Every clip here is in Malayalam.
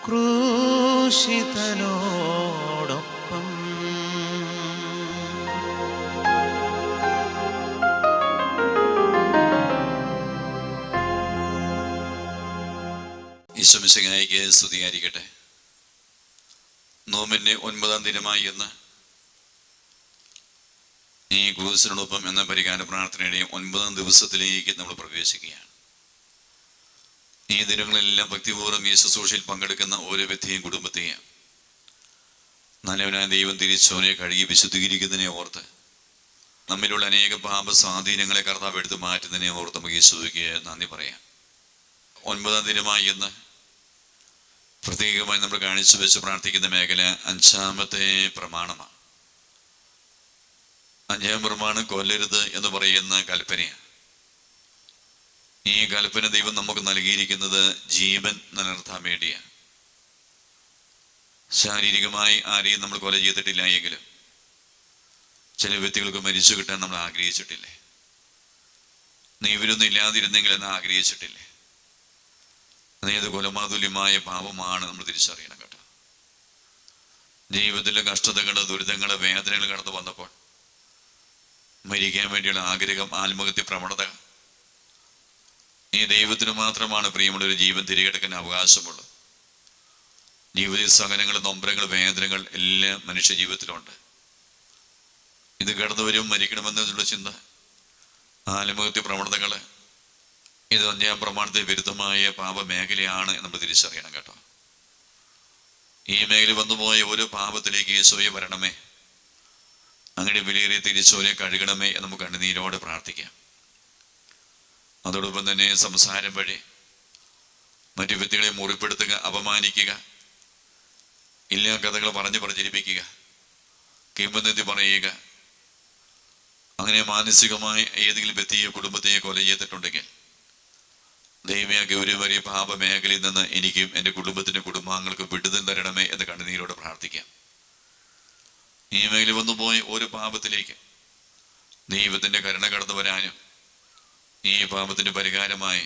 ക്രൂശിതനോടൊപ്പം. ഈശോമിശിഹായിക്ക് സ്തുതിയായിരിക്കട്ടെ. നോമ്പിൻ്റെ 9-ാം ദിനമായി എന്ന് ഈ ക്രൂശിനോടൊപ്പം എന്ന പരിഹാര പ്രാർത്ഥനയുടെ 9-ാം ദിവസത്തിലേക്ക് നമ്മൾ പ്രവേശിക്കുകയാണ്. ഈ ദിനങ്ങളെല്ലാം ഭക്തിപൂർവ്വം ഈ ശുശ്രൂഷയിൽ പങ്കെടുക്കുന്ന ഓരോ വ്യക്തിയും കുടുംബത്തെയും നല്ലവനായ ദൈവം തിരിച്ചോനെ കഴുകി വിശുദ്ധീകരിക്കുന്നതിനെ ഓർത്ത്, നമ്മിലുള്ള അനേക പാപ സ്വാധീനങ്ങളെ കർത്താവ് എടുത്ത് മാറ്റുന്നതിനെ ഓർത്ത് നമുക്ക് യേശുവിക്ക് നന്ദി പറയാം. 9-ാം ദിനമായി എന്ന് പ്രത്യേകമായി നമ്മൾ കാണിച്ചു വെച്ച് പ്രാർത്ഥിക്കുന്ന മേഖല 5-ാമത്തെ പ്രമാണമാണ്. 5-ാം പ്രമാണം കൊല്ലരുത് എന്ന് പറയുന്ന കൽപ്പനയാണ്. ഈ കൽപ്പന ദൈവം നമുക്ക് നൽകിയിരിക്കുന്നത് ജീവൻ നിലനിർത്താൻ വേണ്ടിയാണ്. ശാരീരികമായി ആരെയും നമ്മൾ കൊല ചെയ്തിട്ടില്ല എങ്കിലും ചില വ്യക്തികൾക്ക് മരിച്ചു കിട്ടാൻ നമ്മൾ ആഗ്രഹിച്ചിട്ടില്ലേ? നീ ഇവരൊന്നും ഇല്ലാതിരുന്നെങ്കിൽ എന്ന് ആഗ്രഹിച്ചിട്ടില്ലേ? അത് കൊലമാതുല്യമായ പാപമാണ് നമ്മൾ തിരിച്ചറിയണം കേട്ടോ. ജീവിതത്തിലെ കഷ്ടതകൾ, ദുരിതങ്ങൾ, വേദനകൾ കടന്നു വന്നപ്പോൾ മരിക്കാൻ വേണ്ടിയുള്ള ആഗ്രഹം, ആത്മഹത്യ പ്രവണത, ഈ ദൈവത്തിന് മാത്രമാണ് പ്രിയമുള്ളൊരു ജീവൻ തിരികെടുക്കാൻ അവകാശമുള്ളത്. ജീവിത സഹനങ്ങൾ, നൊമ്പരങ്ങൾ, വേദനകൾ എല്ലാം മനുഷ്യ ജീവിതത്തിലുണ്ട്. ഇത് കടന്നു വരും, മരിക്കണമെന്നുള്ള ചിന്ത, ആത്മഹത്യ പ്രവണതകൾ, ഇത് 5-ാം പ്രമാണത്തെ വിരുദ്ധമായ പാപമേഖലയാണ് നമ്മൾ തിരിച്ചറിയണം കേട്ടോ. ഈ മേഖല വന്നുപോയ ഓരോ പാപത്തിലേക്ക് യേശുവേ വരണമേ, അങ്ങനെ വിലയേറിയ തിരിച്ചോലെ കഴുകണമേ എന്ന് നമുക്ക് കണ്ണുനീരോടെ പ്രാർത്ഥിക്കാം. അതോടൊപ്പം തന്നെ സംസാരം വഴി മറ്റു വ്യക്തികളെ മുറിപ്പെടുത്തുക, അപമാനിക്കുക, ഇല്ലാ കഥകൾ പറഞ്ഞു പ്രചരിപ്പിക്കുക, കിംവദന്തി പറയുക, അങ്ങനെ മാനസികമായി ഏതെങ്കിലും വ്യക്തിയോ കുടുംബത്തെയോ കൊല ചെയ്തിട്ടുണ്ടെങ്കിൽ ദൈവമേ, ഗൗരവമേറിയ പാപമേഖലയിൽ നിന്ന് എനിക്കും എൻ്റെ കുടുംബത്തിൻ്റെ കുടുംബാംഗങ്ങൾക്കും വിടുതൽ തരണമേ എന്ന് കണ്ണുനീരോടെ പ്രാർത്ഥിക്കാം. ഈ മേഖല വന്നുപോയ ഒരു പാപത്തിലേക്ക് ദൈവത്തിൻ്റെ കരുണ കടന്നു വരാനും ഈ പാപത്തിന് പരിഹാരമായി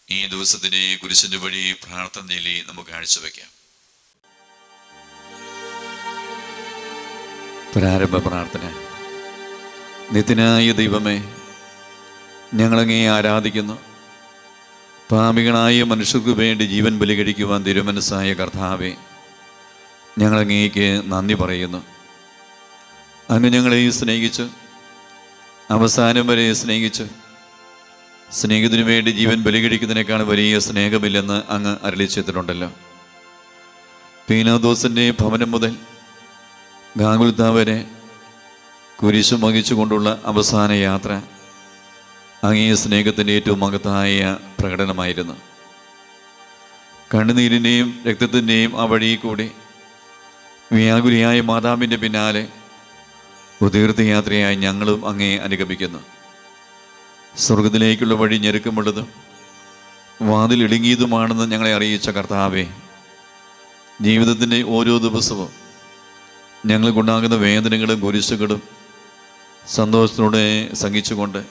ഈ ദിവസത്തിനെ കുരിശിൻ്റെ വഴി പ്രാർത്ഥന ചൊല്ലി നമുക്ക് കാഴ്ചവെക്കാം. പ്രാരംഭ പ്രാർത്ഥന. നിത്യനായ ദൈവമേ, ഞങ്ങളങ്ങേ ആരാധിക്കുന്നു. പാപികളായ മനുഷ്യർക്ക് വേണ്ടി ജീവൻ ബലി കഴിക്കുവാൻ തിരുമനസ്സായ കർത്താവേ, ഞങ്ങളങ്ങേക്ക് നന്ദി പറയുന്നു. അങ്ങ് ഞങ്ങളെ സ്നേഹിച്ച്, അവസാനം വരെ സ്നേഹിച്ച്, സ്നേഹത്തിനു വേണ്ടി ജീവൻ ബലി കഴിക്കുന്നതിനേക്കാൾ വലിയ സ്നേഹമില്ലെന്ന് അങ്ങ് അരുളിച്ചെയ്തിട്ടുണ്ടല്ലോ. പീലാത്തോസിൻ്റെ ഭവനം മുതൽ ഗാഗുൽത്താ വരെ കുരിശു വഹിച്ചുകൊണ്ടുള്ള അവസാന യാത്ര അങ്ങേ സ്നേഹത്തിൻ്റെ ഏറ്റവും മഹത്തായ പ്രകടനമായിരുന്നു. കണ്ണുനീരിൻ്റെയും രക്തത്തിൻ്റെയും ആ വഴി കൂടി വ്യാകുലിയായ മാതാവിൻ്റെ പിന്നാലെ തീർത്ഥയാത്രയായി ഞങ്ങളും അങ്ങേ അനുഗമിക്കുന്നു. സ്വർഗത്തിലേക്കുള്ള വഴി ഞെരുക്കമുള്ളതും വാതിലിടുങ്ങിയതുമാണെന്ന് ഞങ്ങളെ അറിയിച്ച കർത്താവേ, ജീവിതത്തിൻ്റെ ഓരോ ദിവസവും ഞങ്ങൾക്കുണ്ടാകുന്ന വേദനകളും കുരിശുകളും സന്തോഷത്തോടെ സഹിച്ചുകൊണ്ട്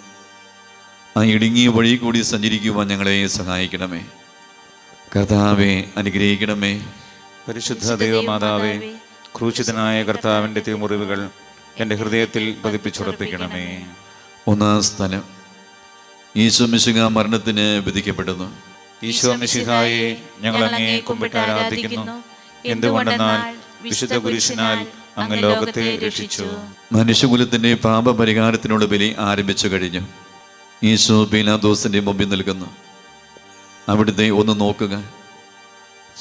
ആ ഇടുങ്ങിയ വഴി കൂടി സഞ്ചരിക്കുവാൻ ഞങ്ങളെ സഹായിക്കണമേ. കർത്താവെ അനുഗ്രഹിക്കണമേ. പരിശുദ്ധ ദൈവമാതാവേ, ക്രൂശിതനായ കർത്താവിൻ്റെ തിരുമുറിവുകൾ എൻ്റെ ഹൃദയത്തിൽ പതിപ്പിച്ചുറപ്പിക്കണമേ. 1-ാം സ്ഥലം. ഈശോ മിശിഹാ മരണത്തിന് വിധിക്കപ്പെടുന്നു. ഈശോ മിശിഹായെ ഞങ്ങൾ അങ്ങേ കുമ്പിട്ട് ആരാധിക്കുന്നു. എന്തുകൊണ്ടെന്നാൽ വിശുദ്ധ കുരിശിനാൽ അങ്ങ് ലോകത്തെ രക്ഷിച്ചു. മനുഷ്യകുലത്തിൻ്റെ പാപപരിഹാരത്തിനുള്ള ബലി ആരംഭിച്ചു കഴിഞ്ഞു. ഈശോ പീലാത്തോസിൻ്റെ മുമ്പിൽ നിൽക്കുന്നു. അവിടുത്തെ ഒന്ന് നോക്കുക.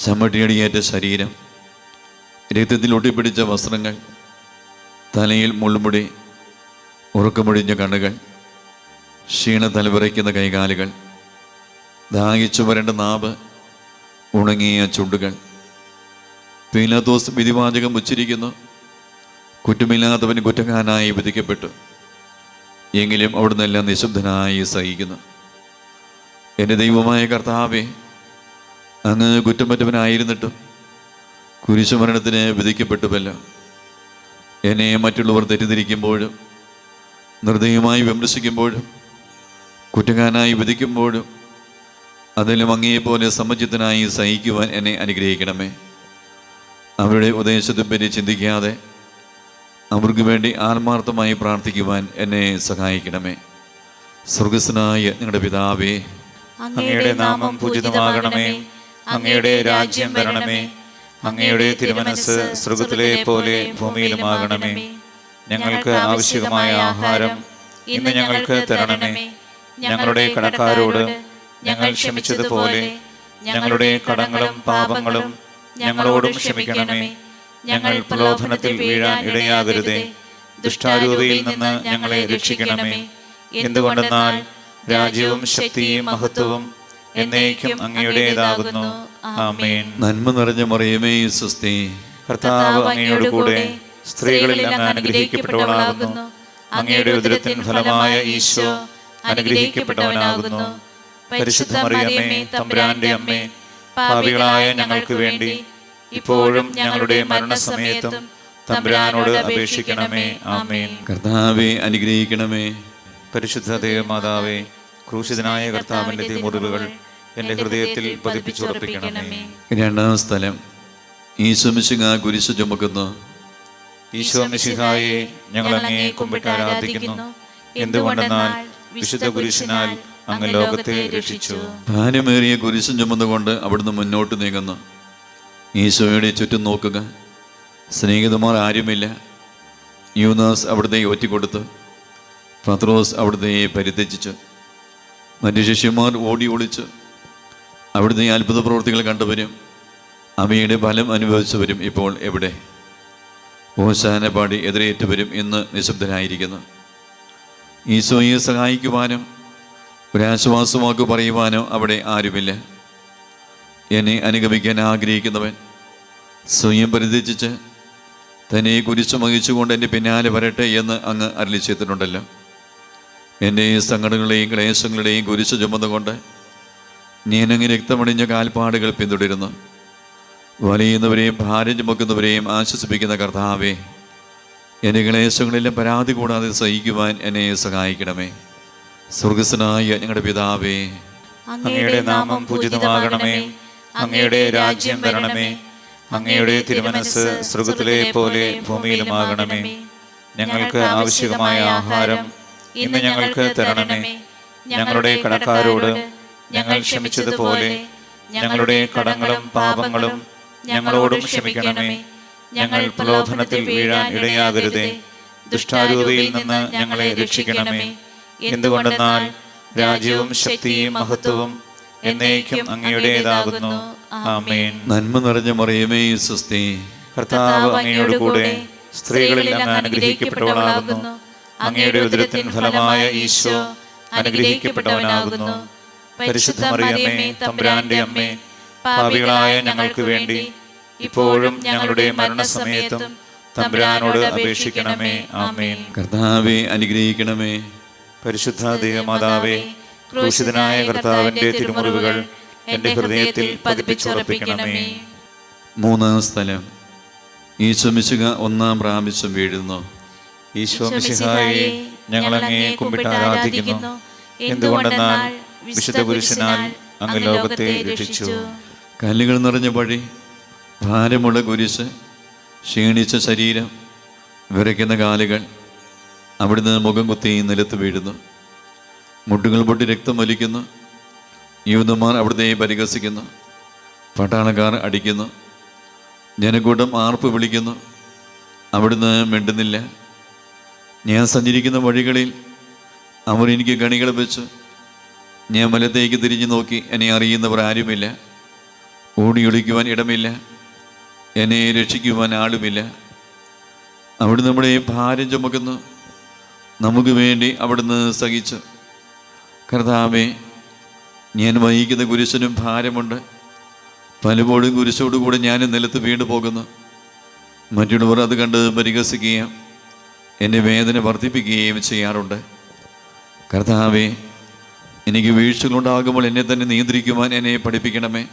ചമ്മട്ടിയടിയേറ്റ ശരീരം, രക്തത്തിൽ ഒട്ടിപ്പിടിച്ച വസ്ത്രങ്ങൾ, തലയിൽ മുൾമുടി, ഉറക്കമൊഴിഞ്ഞ കണ്ണുകൾ, ക്ഷീണ തലവിറയ്ക്കുന്ന കൈകാലുകൾ, ദാഹിച്ചു വരേണ്ട നാവ്, ഉണങ്ങിയ ചുണ്ടുകൾ. പീലാത്തോസ് വിധിവാചകം ഉച്ചരിക്കുന്നു. കുറ്റമില്ലാത്തവൻ കുറ്റക്കാരനായി വിധിക്കപ്പെട്ടു. എങ്കിലും അവിടുന്ന് എല്ലാം നിശബ്ദനായി സഹിക്കുന്നു. എൻ്റെ ദൈവമായ കർത്താവേ, അങ്ങ് കുറ്റമറ്റവനായിരുന്നിട്ടും കുരിശുമരണത്തിന് വിധിക്കപ്പെട്ടുവല്ലോ. എന്നെ മറ്റുള്ളവർ തെറ്റിദ്ധരിക്കുമ്പോഴും നിർദ്ദയമായി വിമർശിക്കുമ്പോഴും കുറ്റക്കാരനായി വിധിക്കുമ്പോഴും അതിലും അങ്ങേപോലെ സമചിത്തനായി സഹിക്കുവാൻ എന്നെ അനുഗ്രഹിക്കണമേ. അവരുടെ ഉപദേശത്തെപ്പറ്റി ചിന്തിക്കാതെ അവർക്ക് വേണ്ടി ആത്മാർത്ഥമായി പ്രാർത്ഥിക്കുവാൻ എന്നെ സഹായിക്കണമേ. സ്വർഗസ്വനായ ഞങ്ങളുടെ പിതാവേ, അങ്ങയുടെ നാമം പൂജിതമാകണമേ. അങ്ങയുടെ രാജ്യം വരണമേ. അങ്ങയുടെ തിരുമനസ് സ്വർഗത്തിലെ പോലെ ഭൂമിയിലുമാകണമേ. ഞങ്ങൾക്ക് ആവശ്യമായ ആഹാരം ഇന്ന് ഞങ്ങൾക്ക് തരണമേ. ഞങ്ങളുടെ കടക്കാരോട് ഞങ്ങൾ ക്ഷമിച്ചതുപോലെ ഞങ്ങളുടെ കടങ്ങളും പാപങ്ങളും ഞങ്ങളോടും ക്ഷമിക്കണമേ. ഞങ്ങൾ പ്രലോഭനത്തിൽ വീഴാൻ ഇടയാകരുതേ. ദുഷ്ടാരൂപിയിൽ നിന്ന് ഞങ്ങളെ രക്ഷിക്കണമേ. എന്തുകൊണ്ടെന്നാൽ രാജ്യവും ശക്തിയും മഹത്വവും എന്നേക്കും അങ്ങയുടേതാകുന്നു. ആമേൻ. നന്മ നിറഞ്ഞ മറിയമേ, സ്വസ്തി. കർത്താവ് അങ്ങയോട് കൂടെ സ്ത്രീകളിൽ അങ്ങ് അനുഗ്രഹിക്കപ്പെട്ടവളാകുന്നു. അങ്ങയുടെ ഉദരത്തിൻ ഫലമായ ഈശോ അനുഗ്രഹിക്കപ്പെട്ടവനാകുന്നു. പരിശുദ്ധ മറിയമേ, തമ്പുരാന്റെ അമ്മേ, പാപികളായ ഞങ്ങൾക്ക് വേണ്ടി ഇപ്പോഴും ഞങ്ങളുടെ മരണസമയത്തും തമ്പുരാനോട് അപേക്ഷിക്കണമേ. ആമേൻ. കർത്താവെ അനുഗ്രഹിക്കണമേ. പരിശുദ്ധ ദേവമാതാവേ, ക്രൂശിതനായ കർത്താവിന്റെ തിരുമുറിവുകൾ എൻ്റെ ഹൃദയത്തിൽ പതിപ്പിച്ചുറപ്പിക്കണമേ. രണ്ടാം സ്ഥലം. ഈശോ മിശിഹാ കുരിശ് ചുമക്കുന്നു. ഈശോ മിശിഹായെ ഞങ്ങൾ അങ്ങയെ കുമ്പിട്ട് ആരാധിക്കുന്നു. എന്തുകൊണ്ടെന്നാൽ വിശുദ്ധ കുരിശിനാൽ അങ്ങ് ലോകത്തെ രക്ഷിച്ചു. ഭാരമേറിയ കുരിശും ചുമന്നുകൊണ്ട് അവിടുന്ന് മുന്നോട്ട് നീങ്ങുന്നു. ഈശോയുടെ ചുറ്റും നോക്കുക. സ്നേഹിതന്മാർ ആരുമില്ല. യൂദാസ് അവിടുത്തെ ഒറ്റിക്കൊടുത്ത്. പത്രോസ് അവിടുത്തെ പരിത്യജിച്ചു. മറ്റു ശിഷ്യന്മാർ ഓടി ഒളിച്ച്. അവിടുത്തെ അത്ഭുത പ്രവൃത്തികൾ കണ്ടവരും അവയുടെ ഫലം അനുഭവിച്ചവരും ഇപ്പോൾ എവിടെ? ഓശാന പാടി എതിരേറ്റവരും ഇന്ന് നിശബ്ദരായിരിക്കുന്നു. ഈശോയെ സഹായിക്കുവാനോ ഒരാശ്വാസവാക്ക് പറയുവാനോ അവിടെ ആരുമില്ല. എന്നെ അനുഗമിക്കാൻ ആഗ്രഹിക്കുന്നവൻ സ്വയം പരിത്യജിച്ച് തന്നെ കുരിശ് വഹിച്ചുകൊണ്ട് എൻ്റെ പിന്നാലെ വരട്ടെ എന്ന് അങ്ങ് അരുളി ചെയ്തിട്ടുണ്ടല്ലോ. എൻ്റെ സങ്കടങ്ങളുടെയും ക്ലേശങ്ങളുടെയും കുരിശ് ചുമന്നുകൊണ്ട് ഞാനങ്ങ് രക്തമണിഞ്ഞ കാൽപ്പാടുകൾ പിന്തുടരുന്നു. വലയുന്നവരെയും ഭാരം ചുമക്കുന്നവരെയും ആശ്വസിപ്പിക്കുന്ന കർത്താവേ, എൻ്റെ ക്ലേശങ്ങളെല്ലാം പരാതി കൂടാതെ സഹിക്കുവാൻ എന്നെ സഹായിക്കണമേ. സ്വർഗസ്വനായ ഞങ്ങളുടെ പിതാവേ, അങ്ങയുടെ നാമം പൂജിതമാകണമേ. അങ്ങയുടെ രാജ്യം വരണമേ. അങ്ങയുടെ തിരുമനസ് സ്വർഗത്തിലെ പോലെ ഭൂമിയിലുമാകണമേ. ഞങ്ങൾക്ക് ആവശ്യമായ ആഹാരം ഇന്ന് ഞങ്ങൾക്ക് തരണമേ. ഞങ്ങളുടെ കടക്കാരോട് ഞങ്ങൾ ക്ഷമിച്ചതുപോലെ ഞങ്ങളുടെ കടങ്ങളും പാപങ്ങളും ഞങ്ങളോടും ക്ഷമിക്കണമേ. ഞങ്ങൾ പ്രലോഭനത്തിൽ വീഴാൻ ഇടയാകരുതേ. ദുഷ്ടാരൂപിയിൽ നിന്ന് ഞങ്ങളെ രക്ഷിക്കണമേ. എന്തുകൊണ്ടെന്നാൽ രാജ്യവും ശക്തിയും മഹത്വവും എന്നേക്കും അങ്ങയുടേതാകുന്നു. ആമേൻ. നന്മ നിറഞ്ഞ മറിയമേ, സ്വസ്തി. കർത്താവ് അങ്ങയോട് കൂടെ സ്ത്രീകളിൽ അങ്ങ് അനുഗ്രഹിക്കപ്പെട്ടവളാകുന്നു. അങ്ങയുടെ ഉദരത്തിൻ ഫലമായ ഈശോ അനുഗ്രഹിക്കപ്പെട്ടവനാകുന്നു. പരിശുദ്ധ മറിയമേ, തമ്പുരാന്റെ അമ്മേ, പാപികളായ ഞങ്ങൾക്ക് വേണ്ടി ഇപ്പോഴും ഞങ്ങളുടെ മരണസമയത്തും തമ്പുരാനോട് അപേക്ഷിക്കണമേ. ആമേൻ. കർത്താവെ അനുഗ്രഹിക്കണമേ. പരിശുദ്ധ ദേവമാതാവേ, ക്രൂശിതനായ കർത്താവിന്റെ തിരുമുറിവുകൾ എൻ്റെ ഹൃദയത്തിൽ പതിപ്പിച്ചുറപ്പിക്കണമേ. മൂന്നാം സ്ഥലം. ഈശോ മിശിഹ ഒന്നാം പ്രാവശ്യം വീഴുന്നു. ഈശോ മിശിഹായെ ഞങ്ങൾ അങ്ങയെ കുമ്പിട്ട് ആരാധിക്കുന്നു. എന്തുകൊണ്ടെന്നാൽ വിശുദ്ധ കുരിശിനാൽ അങ്ങ് ലോകത്തെ രക്ഷിച്ചു. കല്ലുകൾ നിറഞ്ഞ വഴി, ഭാരമുള്ള കുരിശ്, ക്ഷീണിച്ച ശരീരം, വിറയ്ക്കുന്ന കാലുകൾ, അവിടുന്ന് മുഖം കുത്തി നിലത്ത് വീഴുന്നു. മുട്ടുകൾ പൊട്ടി രക്തം വലിക്കുന്നു. യൂദന്മാർ അവിടുത്തെ പരിഹസിക്കുന്നു. പട്ടാളക്കാർ അടിക്കുന്നു. ജനക്കൂട്ടം ആർപ്പ് വിളിക്കുന്നു. അവിടുന്ന് മിണ്ടുന്നില്ല. ഞാൻ സഞ്ചരിക്കുന്ന വഴികളിൽ അവർ എനിക്ക് കണികൾ വെച്ചു. ഞാൻ മലത്തേക്ക് തിരിഞ്ഞു നോക്കി. എന്നെ അറിയുന്നവർ ആരുമില്ല. ഓടിയൊളിക്കുവാൻ ഇടമില്ല. എന്നെ രക്ഷിക്കുവാൻ ആളുമില്ല. അവിടുന്ന് നമ്മുടെ ഭാരം ചുമക്കുന്നു. നമുക്ക് വേണ്ടി അവിടുന്ന് സഹിച്ചു. കർത്താവേ, ഞാൻ വഹിക്കുന്ന കുരിശിനും ഭാരമുണ്ട്. പലപ്പോഴും കുരിശോടുകൂടെ ഞാൻ നിലത്ത് വീണു പോകുന്നു. മറ്റുള്ളവർ അത് കണ്ട് പരിഹസിക്കുകയും എൻ്റെ വേദന വർദ്ധിപ്പിക്കുകയും ചെയ്യാറുണ്ട്. കർത്താവേ, എനിക്ക് വീഴ്ചകളുണ്ടാകുമ്പോൾ എന്നെ തന്നെ നിയന്ത്രിക്കുവാൻ എന്നെ പഠിപ്പിക്കണമേ.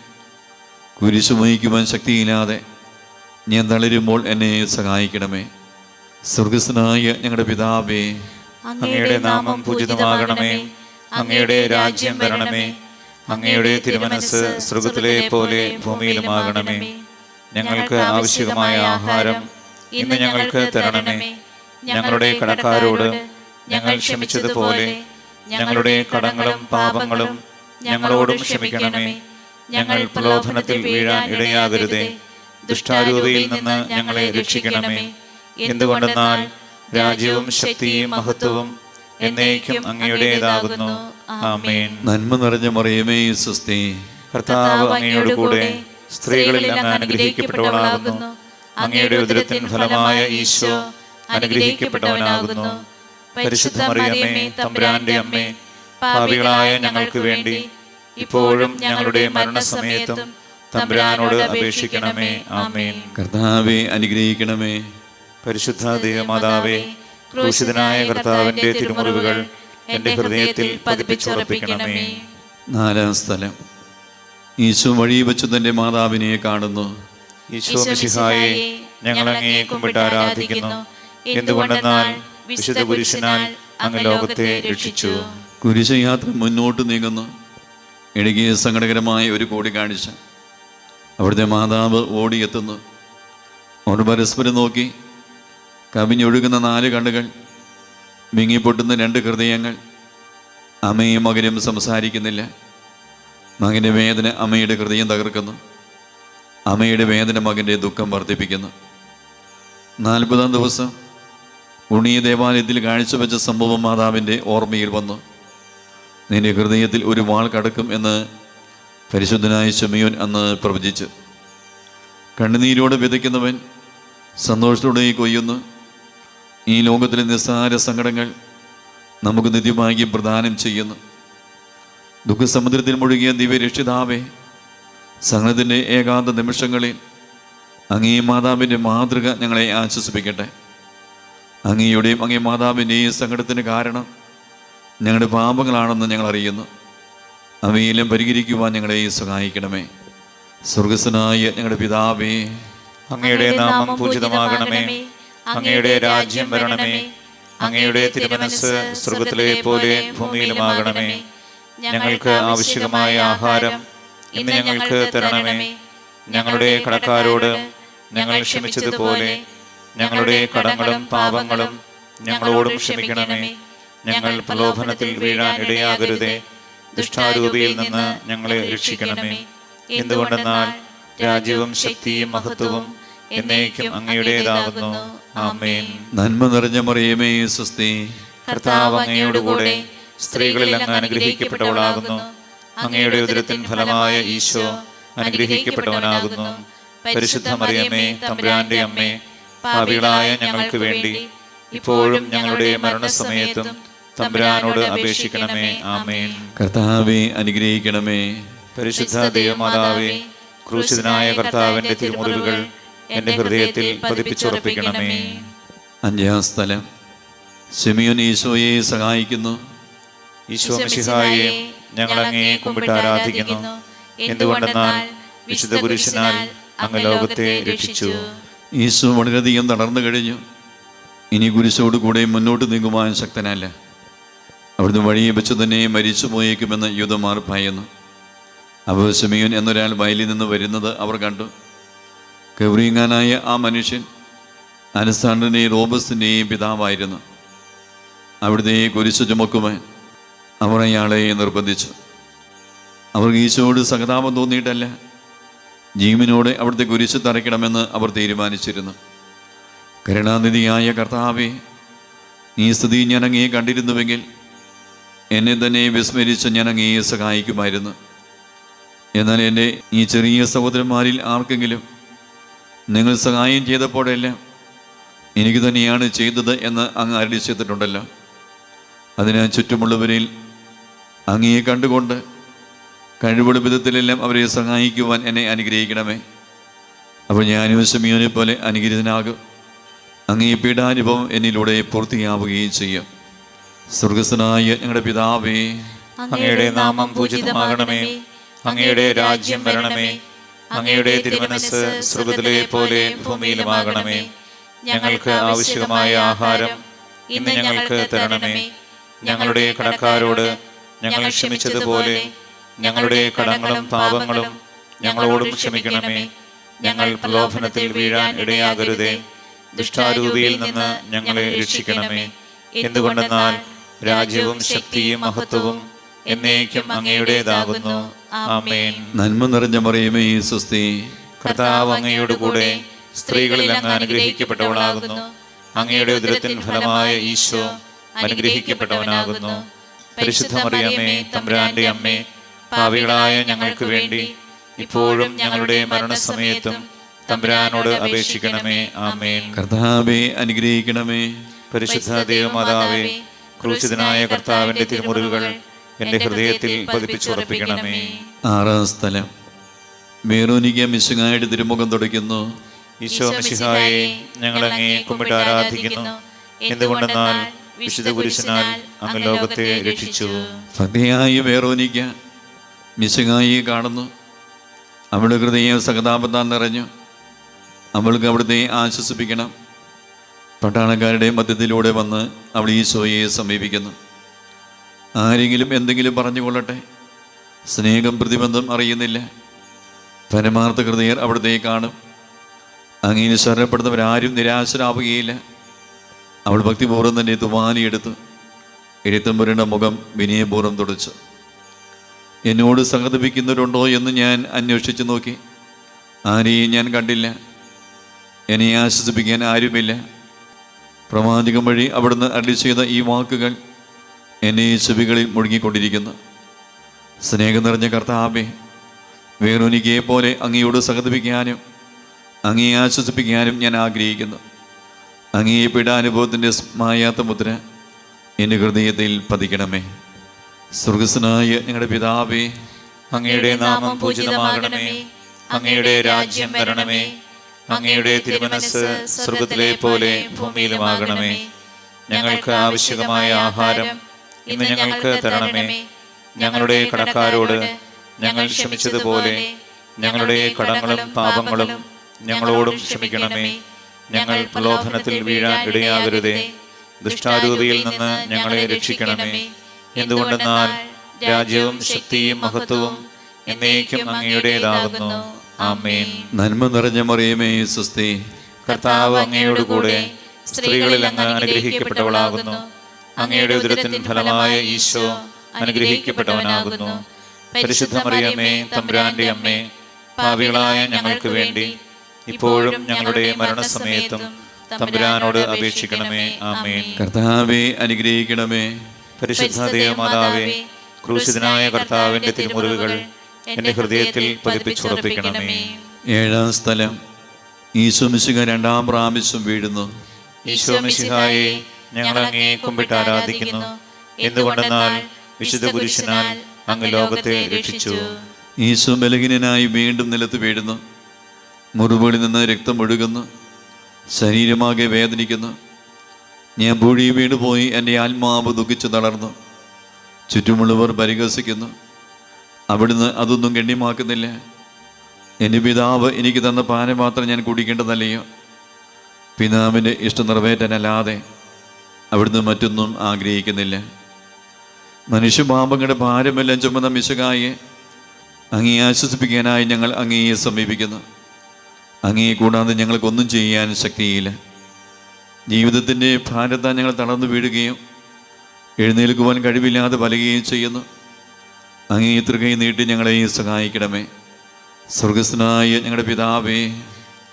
കുരിശ് വഹിക്കുവാൻ ശക്തിയില്ലാതെ ഞാൻ തളരുമ്പോൾ എന്നെ സഹായിക്കണമേ. സ്വർഗസ്വനായ ഞങ്ങളുടെ പിതാവേ, അങ്ങയുടെ നാമം പൂജിതമാകണമേ. അങ്ങയുടെ രാജ്യം വരണമേ. അങ്ങയുടെ തിരുമനസ് സ്വർഗ്ഗത്തിലെ പോലെ ഭൂമിയിലുമാകണമേ. ഞങ്ങൾക്ക് ആവശ്യമായ ആഹാരം ഇന്ന് ഞങ്ങൾക്ക് തരണമേ. ഞങ്ങളുടെ കടക്കാരോട് ഞങ്ങൾ ക്ഷമിച്ചതുപോലെ ഞങ്ങളുടെ കടങ്ങളും പാപങ്ങളും ഞങ്ങളോടും ക്ഷമിക്കണമേ. ഞങ്ങൾ പ്രലോഭനത്തിൽ വീഴാൻ ഇടയാകരുതേ. ദുഷ്ടാരൂപിയിൽ നിന്ന് ഞങ്ങളെ രക്ഷിക്കണമേ. എന്തുകൊണ്ടെന്നാൽ രാജ്യവും ശക്തിയും മഹത്വവും എന്നേക്കും അങ്ങയുടേതാകുന്നു. ആമേൻ. നന്മ നിറഞ്ഞ മറിയമേ സ്വസ്തി, കർത്താവ് അങ്ങയോട് കൂടെ സ്ത്രീകളിൽ അങ്ങ് അനുഗ്രഹിക്കപ്പെട്ടവളാകുന്നു. അങ്ങയുടെ ഉദരത്തിൻ ഫലമായ ഈശോ അനുഗ്രഹിക്കപ്പെട്ടവനാകുന്നു. പരിശുദ്ധ മറിയമേ, തമ്പുരാന്റെ അമ്മേ, പാപികളായ ഞങ്ങൾക്ക് വേണ്ടി ഇപ്പോഴും ഞങ്ങളുടെ മരണസമയത്തും തമ്പുരാനോട് അപേക്ഷിക്കണമേ. ആമേൻ. കർത്താവെ അനുഗ്രഹിക്കണമേ. പരിശുദ്ധ ദൈവമാതാവേ, ക്രൂശിതനായ കർത്താവിന്റെ തിരുമുറിവുകൾ എന്റെ ഹൃദയത്തിൽ പതിപ്പിച്ചുറപ്പിക്കണമേ. 4-ാം സ്ഥലം. ഈശോ വഴി വെച്ച് തന്റെ മാതാവിനെ കാണുന്നു. ഈശോ മിശിഹായെ, ഞങ്ങൾ അങ്ങയെ കുമ്പിട്ട് ആരാധിക്കുന്നു. എന്തുകൊണ്ടെന്നാൽ വിശുദ്ധ പുരുഷനാൽ അങ്ങ് ലോകത്തെ രക്ഷിച്ചു. കുരിശയാത്ര മുന്നോട്ട് നീങ്ങുന്നു. ഇടുങ്ങിയ സങ്കടകരമായ ഒരു കൂടിക്കാഴ്ച. അവിടുത്തെ മാതാവ് ഓടിയെത്തുന്നു. അവർ പരസ്പരം നോക്കി. കവിഞ്ഞൊഴുകുന്ന 4 കണ്ണുകൾ, മിങ്ങിപ്പൊട്ടുന്ന 2 ഹൃദയങ്ങൾ. അമ്മയും മകനും സംസാരിക്കുന്നില്ല. മകൻ്റെ വേദന അമ്മയുടെ ഹൃദയം തകർക്കുന്നു. അമ്മയുടെ വേദന മകൻ്റെ ദുഃഖം വർദ്ധിപ്പിക്കുന്നു. 40-ാം ദിവസം ഉണ്ണിയ ദേവാലയത്തിൽ കാഴ്ചവെച്ച സംഭവം മാതാവിൻ്റെ ഓർമ്മയിൽ വന്നു. നിന്റെ ഹൃദയത്തിൽ ഒരു വാൾ കടക്കും എന്ന് പരിശുദ്ധനായ ശിമയോൻ അന്ന് പ്രവചിച്ചു. കണ്ണുനീരോടെ വിതയ്ക്കുന്നവൻ സന്തോഷത്തോടെ കൊയ്യുന്നു. ഈ ലോകത്തിലെ നിസ്സാര സങ്കടങ്ങൾ നമുക്ക് നിത്യഭാഗ്യം പ്രദാനം ചെയ്യുന്നു. ദുഃഖസമുദ്രത്തിൽ മുഴുകിയ ദിവ്യരക്ഷിതാവേ, സഹനത്തിൻ്റെ ഏകാന്ത നിമിഷങ്ങളിൽ അങ്ങേ മാതാവിൻ്റെ മാതൃക ഞങ്ങളെ ആശ്വസിപ്പിക്കട്ടെ. അങ്ങയുടെയും അങ്ങേ മാതാവിൻ്റെയും സങ്കടത്തിന് കാരണം ഞങ്ങളുടെ പാപങ്ങളാണെന്ന് ഞങ്ങൾ അറിയുന്നു. അവയെല്ലാം പരിഹരിക്കുവാൻ ഞങ്ങളെ സഹായിക്കണമേ. സ്വർഗസ്ഥനായ ഞങ്ങളുടെ പിതാവേ, അങ്ങയുടെ നാമം പൂജിതമാകണമേ. അങ്ങയുടെ രാജ്യം വരണമേ. അങ്ങയുടെ തിരുമനസ് സ്വർഗ്ഗത്തിലെ പോലെ ഭൂമിയിലുമാകണമേ. ഞങ്ങൾക്ക് ആവശ്യമായ ആഹാരം ഇന്ന് ഞങ്ങൾക്ക് തരണമേ. ഞങ്ങളുടെ കടക്കാരോട് ഞങ്ങൾ ക്ഷമിച്ചതുപോലെ ഞങ്ങളുടെ കടങ്ങളും പാപങ്ങളും ഞങ്ങളോടും ക്ഷമിക്കണമേ. ഞങ്ങൾ പ്രലോഭനത്തിൽ വീഴാൻ ഇടയാകരുതേ. ദുഷ്ടാരൂപിയിൽ നിന്ന് ഞങ്ങളെ രക്ഷിക്കണമേ. എന്തുകൊണ്ടെന്നാൽ രാജ്യവും ശക്തിയും മഹത്വവും എന്നേക്കും അങ്ങയുടേതാകുന്നു. ആമേൻ. നന്മ നിറഞ്ഞ മറിയമേ സ്വസ്തി, കർത്താവ് അങ്ങയോട് കൂടെ സ്ത്രീകളിൽ അങ്ങ് അനുഗ്രഹിക്കപ്പെട്ടവളാകുന്നു. അങ്ങയുടെ ഉദരത്തിൻ ഫലമായ ഈശോ അനുഗ്രഹിക്കപ്പെട്ടവനാകുന്നു. പരിശുദ്ധ മറിയമേ, തമ്പുരാന്റെ അമ്മേ, പാപികളായ ഞങ്ങൾക്ക് വേണ്ടി ഇപ്പോഴും ഞങ്ങളുടെ മരണസമയത്തും തമ്പുരാനോട് അപേക്ഷിക്കണമേ. ആമേൻ. കർത്താവെ അനുഗ്രഹിക്കണമേ. പരിശുദ്ധ ദൈവമാതാവേ, ക്രൂശിതനായ കർത്താവിന്റെ തിരുമുറിവുകൾ എന്റെ ഹൃദയത്തിൽ പതിപ്പിച്ചുറപ്പിക്കണമേ. 5-ാം സ്ഥലം. ശിമയോൻ ഈശോയെ സഹായിക്കുന്നു. ഈശോ മിശിഹായെ, ഞങ്ങൾ അങ്ങയെ കുമ്പിട്ട് ആരാധിക്കുന്നു. എന്തുകൊണ്ടെന്നാൽ വിശുദ്ധ പുരുഷനാൽ അങ്ങ് ലോകത്തെ രക്ഷിച്ചു. ഈശോ വളരെയധികം തളർന്നു കഴിഞ്ഞു. ഇനി കുരിശോട് കൂടെ മുന്നോട്ട് നീങ്ങുവാൻ ശക്തനല്ല. അവിടുന്ന് വഴിയെ വെച്ച് തന്നെ മരിച്ചു പോയേക്കുമെന്ന് യൂദന്മാർ ഭയന്നു. അപ്പോൾ ശിമയോൻ എന്നൊരാൾ വയലിൽ നിന്ന് വരുന്നത് അവർ കണ്ടു. കവറിങ്ങാനായ ആ മനുഷ്യൻ അലക്സാണ്ടറിൻ്റെയും റോബസ്റ്റിൻ്റെയും പിതാവായിരുന്നു. അവിടുത്തെ കുരിശു ചുമക്കുവാൻ അവർ അയാളെ നിർബന്ധിച്ചു. അവർക്ക് ഈശോയോട് സഹതാപം തോന്നിയിട്ടല്ല, ജീവനോടെ അവിടുത്തെ കുരിശ് തറയ്ക്കണമെന്ന് അവർ തീരുമാനിച്ചിരുന്നു. കരുണാനിധിയായ കർത്താവേ, ഈ സ്ഥിതി ഞാൻ അങ്ങയെ കണ്ടിരുന്നുവെങ്കിൽ എന്നെ തന്നെ വിസ്മരിച്ച് ഞാൻ അങ്ങയെ സഹായിക്കുമായിരുന്നു. എന്നാൽ എൻ്റെ ഈ ചെറിയ സഹോദരന്മാരിൽ ആർക്കെങ്കിലും നിങ്ങൾ സഹായം ചെയ്തപ്പോഴെല്ലാം എനിക്ക് തന്നെയാണ് ചെയ്തത് എന്ന് അങ്ങ് അരുളി ചെയ്തിട്ടുണ്ടല്ലോ. അതിനാൽ ചുറ്റുമുള്ളവരിൽ അങ്ങയെ കണ്ടുകൊണ്ട് കഴിവുള്ള വിധത്തിലെല്ലാം അവരെ സഹായിക്കുവാൻ എന്നെ അനുഗ്രഹിക്കണമേ. അപ്പോൾ ഞാനും ശിമയോനെ പോലെ അനുഗ്രഹീതനാകും. അങ്ങേ പീഡാനുഭവം എന്നിലൂടെ പൂർത്തിയാവുകയും ചെയ്യും. സ്വർഗസ്ഥനായ ഞങ്ങളുടെ പിതാവേ, അങ്ങയുടെ നാമം പൂജിതമാകണമേ. അങ്ങയുടെ രാജ്യം വരണമേ. അങ്ങയുടെ തിരുമനസ് സ്വർഗ്ഗത്തിലെ പോലെ ഭൂമിയിലുമാകണമേ. ഞങ്ങൾക്ക് ആവശ്യമായ ആഹാരം ഇന്ന് ഞങ്ങൾക്ക് തരണമേ. ഞങ്ങളുടെ കടക്കാരോട് ഞങ്ങൾ ക്ഷമിച്ചതുപോലെ ഞങ്ങളുടെ കടങ്ങളും പാപങ്ങളും ഞങ്ങളോടും ക്ഷമിക്കണമേ. ഞങ്ങൾ പ്രലോഭനത്തിൽ വീഴാൻ ഇടയാകരുതേ. ദുഷ്ടാരൂപിയിൽ നിന്ന് ഞങ്ങളെ രക്ഷിക്കണമേ. എന്തുകൊണ്ടെന്നാൽ രാജ്യവും ശക്തിയും മഹത്വവും എന്നേക്കും അങ്ങയുടേതാകുന്നു. ആമേൻ. നന്മ നിറഞ്ഞ മറിയമേ, സ്വസ്തി. കർത്താവ് അങ്ങയോട് കൂടെ സ്ത്രീകളിൽ അങ്ങ് അനുഗ്രഹിക്കപ്പെട്ടവളാകുന്നു. അങ്ങയുടെ ഉദരത്തിൻ ഫലമായ ഈശോ അനുഗ്രഹിക്കപ്പെട്ടവനാകുന്നു. പരിശുദ്ധ മറിയമേ, തമ്പുരാന്റെ അമ്മേ, പാപികളായ ഞങ്ങൾക്ക് വേണ്ടി ഇപ്പോഴും ഞങ്ങളുടെ മരണസമയത്തും തമ്പുരാനോട് അപേക്ഷിക്കണമേ. ആമേൻ. കർത്താവേ, അനുഗ്രഹിക്കണമേ. പരിശുദ്ധ ദൈവമാതാവേ, ക്രൂശിതനായ കർത്താവിന്റെ തിരുമുറിവുകൾ എന്റെ ഹൃദയത്തിൽ പതിപ്പിച്ചുറപ്പിക്കണമേ. ആറാം സ്ഥലം. വെറോനിക്ക മിശിഹായുടെ തിരുമുഖം തുടയ്ക്കുന്നു. ഈശോ മിശിഹായെ, ഞങ്ങൾ അങ്ങയെ കുമ്പിട്ട് ആരാധിക്കുന്നു. എന്തുകൊണ്ടെന്നാൽ വിശുദ്ധ കുരിശിനാൽ അങ്ങ് ലോകത്തെ രക്ഷിച്ചു. ഭക്തിയായ വെറോനിക്ക മിശിഹായെ കാണുന്നു. അവളുടെ ഹൃദയം സഹതാപത്താൽ നിറഞ്ഞു. അവൾക്ക് അവിടുത്തെ ആശ്വസിപ്പിക്കണം. പട്ടാളക്കാരുടെ മധ്യത്തിലൂടെ വന്ന് അവൾ ഈശോയെ സമീപിക്കുന്നു. ആരെങ്കിലും എന്തെങ്കിലും പറഞ്ഞുകൊള്ളട്ടെ, സ്നേഹം പ്രതിബന്ധം അറിയുന്നില്ല. പരമാർത്ഥ ഹൃദയർ അവിടുത്തെ കാണും. അങ്ങനെ ശരണപ്പെടുന്നവരാരും നിരാശരാവുകയില്ല. അവൾ ഭക്തിപൂർവ്വം തന്നെ തുവാലിയെടുത്തു എഴുത്തമ്പുരയുടെ മുഖം വിനയപൂർവ്വം തുടച്ചു. എന്നോട് സഹതപിക്കുന്നവരുണ്ടോ എന്ന് ഞാൻ അന്വേഷിച്ചു നോക്കി. ആരെയും ഞാൻ കണ്ടില്ല. എന്നെ ആശ്വസിപ്പിക്കാൻ ആരുമില്ല. പ്രവാചകം വഴി അവിടുന്ന് അരുളി ചെയ്ത ഈ വാക്കുകൾ എന്നെ ചെവികളിൽ മുഴുകിക്കൊണ്ടിരിക്കുന്നു. സ്നേഹം നിറഞ്ഞ കർത്താവേ, വെറോനിക്കയെ പോലെ അങ്ങയോട് സഹതപിക്കാനും അങ്ങയെ ആശ്വസിപ്പിക്കാനും ഞാൻ ആഗ്രഹിക്കുന്നു. അങ്ങയെ പീഡാനുഭവത്തിൻ്റെ മായാത്ത മുദ്ര എൻ്റെ ഹൃദയത്തിൽ പതിക്കണമേ. സ്വർഗസ്വനായ ഞങ്ങളുടെ പിതാവേ, അങ്ങയുടെ നാമം പൂജിതമാകണമേ. അങ്ങയുടെ രാജ്യം വരണമേ. അങ്ങയുടെ തിരുമനസ്സ് സ്വർഗത്തിലെ പോലെ ഭൂമിയിലുമാകണമേ. ഞങ്ങൾക്ക് ആവശ്യമായ ആഹാരം ഇന്ന് ഞങ്ങൾക്ക് തരണമേ. ഞങ്ങളുടെ കടക്കാരോട് ഞങ്ങൾ ക്ഷമിച്ചതുപോലെ ഞങ്ങളുടെ കടങ്ങളും പാപങ്ങളും ഞങ്ങളോടും ക്ഷമിക്കണമേ. ഞങ്ങൾ പ്രലോഭനത്തിൽ വീഴാൻ ഇടയാകരുതേ. ദുഷ്ടാരൂപിയിൽ നിന്ന് ഞങ്ങളെ രക്ഷിക്കണമേ. എന്തുകൊണ്ടെന്നാൽ രാജ്യവും ശക്തിയും മഹത്വവും എന്നേക്കും അങ്ങയുടേതാകുന്നു. ആമേൻ. നന്മ നിറഞ്ഞ മറിയമേ, സ്വസ്തി. കർത്താവ് അങ്ങയോട് കൂടെ സ്ത്രീകളിൽ അങ്ങ് അനുഗ്രഹിക്കപ്പെട്ടവളാകുന്നു. അങ്ങയുടെ ഉദരത്തിൻ ഫലമായ ഈശോ അനുഗ്രഹിക്കപ്പെട്ടവനാകുന്നു. പരിശുദ്ധ മറിയമേ, തമ്പുരാന്റെ അമ്മേ, പാപികളായ ഞങ്ങൾക്ക് വേണ്ടി ഇപ്പോഴും ഞങ്ങളുടെ മരണസമയത്തും തമ്പുരാനോട് അപേക്ഷിക്കണമേ. ആമേൻ. കർത്താവേ, അനുഗ്രഹിക്കണമേ. പരിശുദ്ധ ദൈവമാതാവേ, ക്രൂശിതനായ കർത്താവിന്റെ തിരുമുറിവുകൾ എന്റെ ഹൃദയത്തിൽ പതിപ്പിച്ചുറപ്പിക്കണമേ. ഏഴാം സ്ഥലം. ഈശോ മിശിഹ രണ്ടാം പ്രാവശ്യം വീഴുന്നു. ഈശോ മിശിഹായെ, ഞങ്ങൾ അങ്ങയെ കുമ്പിട്ട് ആരാധിക്കുന്നു. എന്തുകൊണ്ടെന്നാൽ വിശുദ്ധ കുരിശിനാൽ അങ്ങ് ലോകത്തെ രക്ഷിച്ചു. ഈശോ ബലഹീനനായി വീണ്ടും നിലത്ത് വീഴുന്നു. മുറിവുകളിൽ നിന്ന് രക്തം ഒഴുകുന്നു. ശരീരമാകെ വേദനിക്കുന്നു. ഞാൻ പൂഴി വീണുപോയി. എൻ്റെ ആത്മാവ് ദുഃഖിച്ചു തളർന്നു. ചുറ്റുമുള്ളവർ പരിഹസിക്കുന്നു. അവിടുന്ന് അതൊന്നും ഗണ്യമാക്കുന്നില്ല. എൻ്റെ പിതാവ് എനിക്ക് തന്ന പാനപാത്രം ഞാൻ കുടിക്കേണ്ടതല്ലയോ? പിതാവിൻ്റെ ഇഷ്ടം നിറവേറ്റാനല്ലാതെ അവിടുന്ന് മറ്റൊന്നും ആഗ്രഹിക്കുന്നില്ല. മനുഷ്യപാപങ്ങളുടെ ഭാരമെല്ലാം ചുമന്ന മിശിഹായെ, അങ്ങയെ ആശ്വസിപ്പിക്കാനായി ഞങ്ങൾ അങ്ങയെ സമീപിക്കുന്നു. അങ്ങയെ കൂടാതെ ഞങ്ങൾക്കൊന്നും ചെയ്യാൻ ശക്തിയില്ല. ജീവിതത്തിൻ്റെ ഭാരത്താൽ ഞങ്ങൾ തളർന്നു വീഴുകയും എഴുന്നേൽക്കുവാൻ കഴിവില്ലാതെ വലയുകയും ചെയ്യുന്നു. അങ്ങയെ തൃകൈ നീട്ടി ഞങ്ങളെ സഹായിക്കണമേ. സ്വർഗസ്വനായ ഞങ്ങളുടെ പിതാവേ,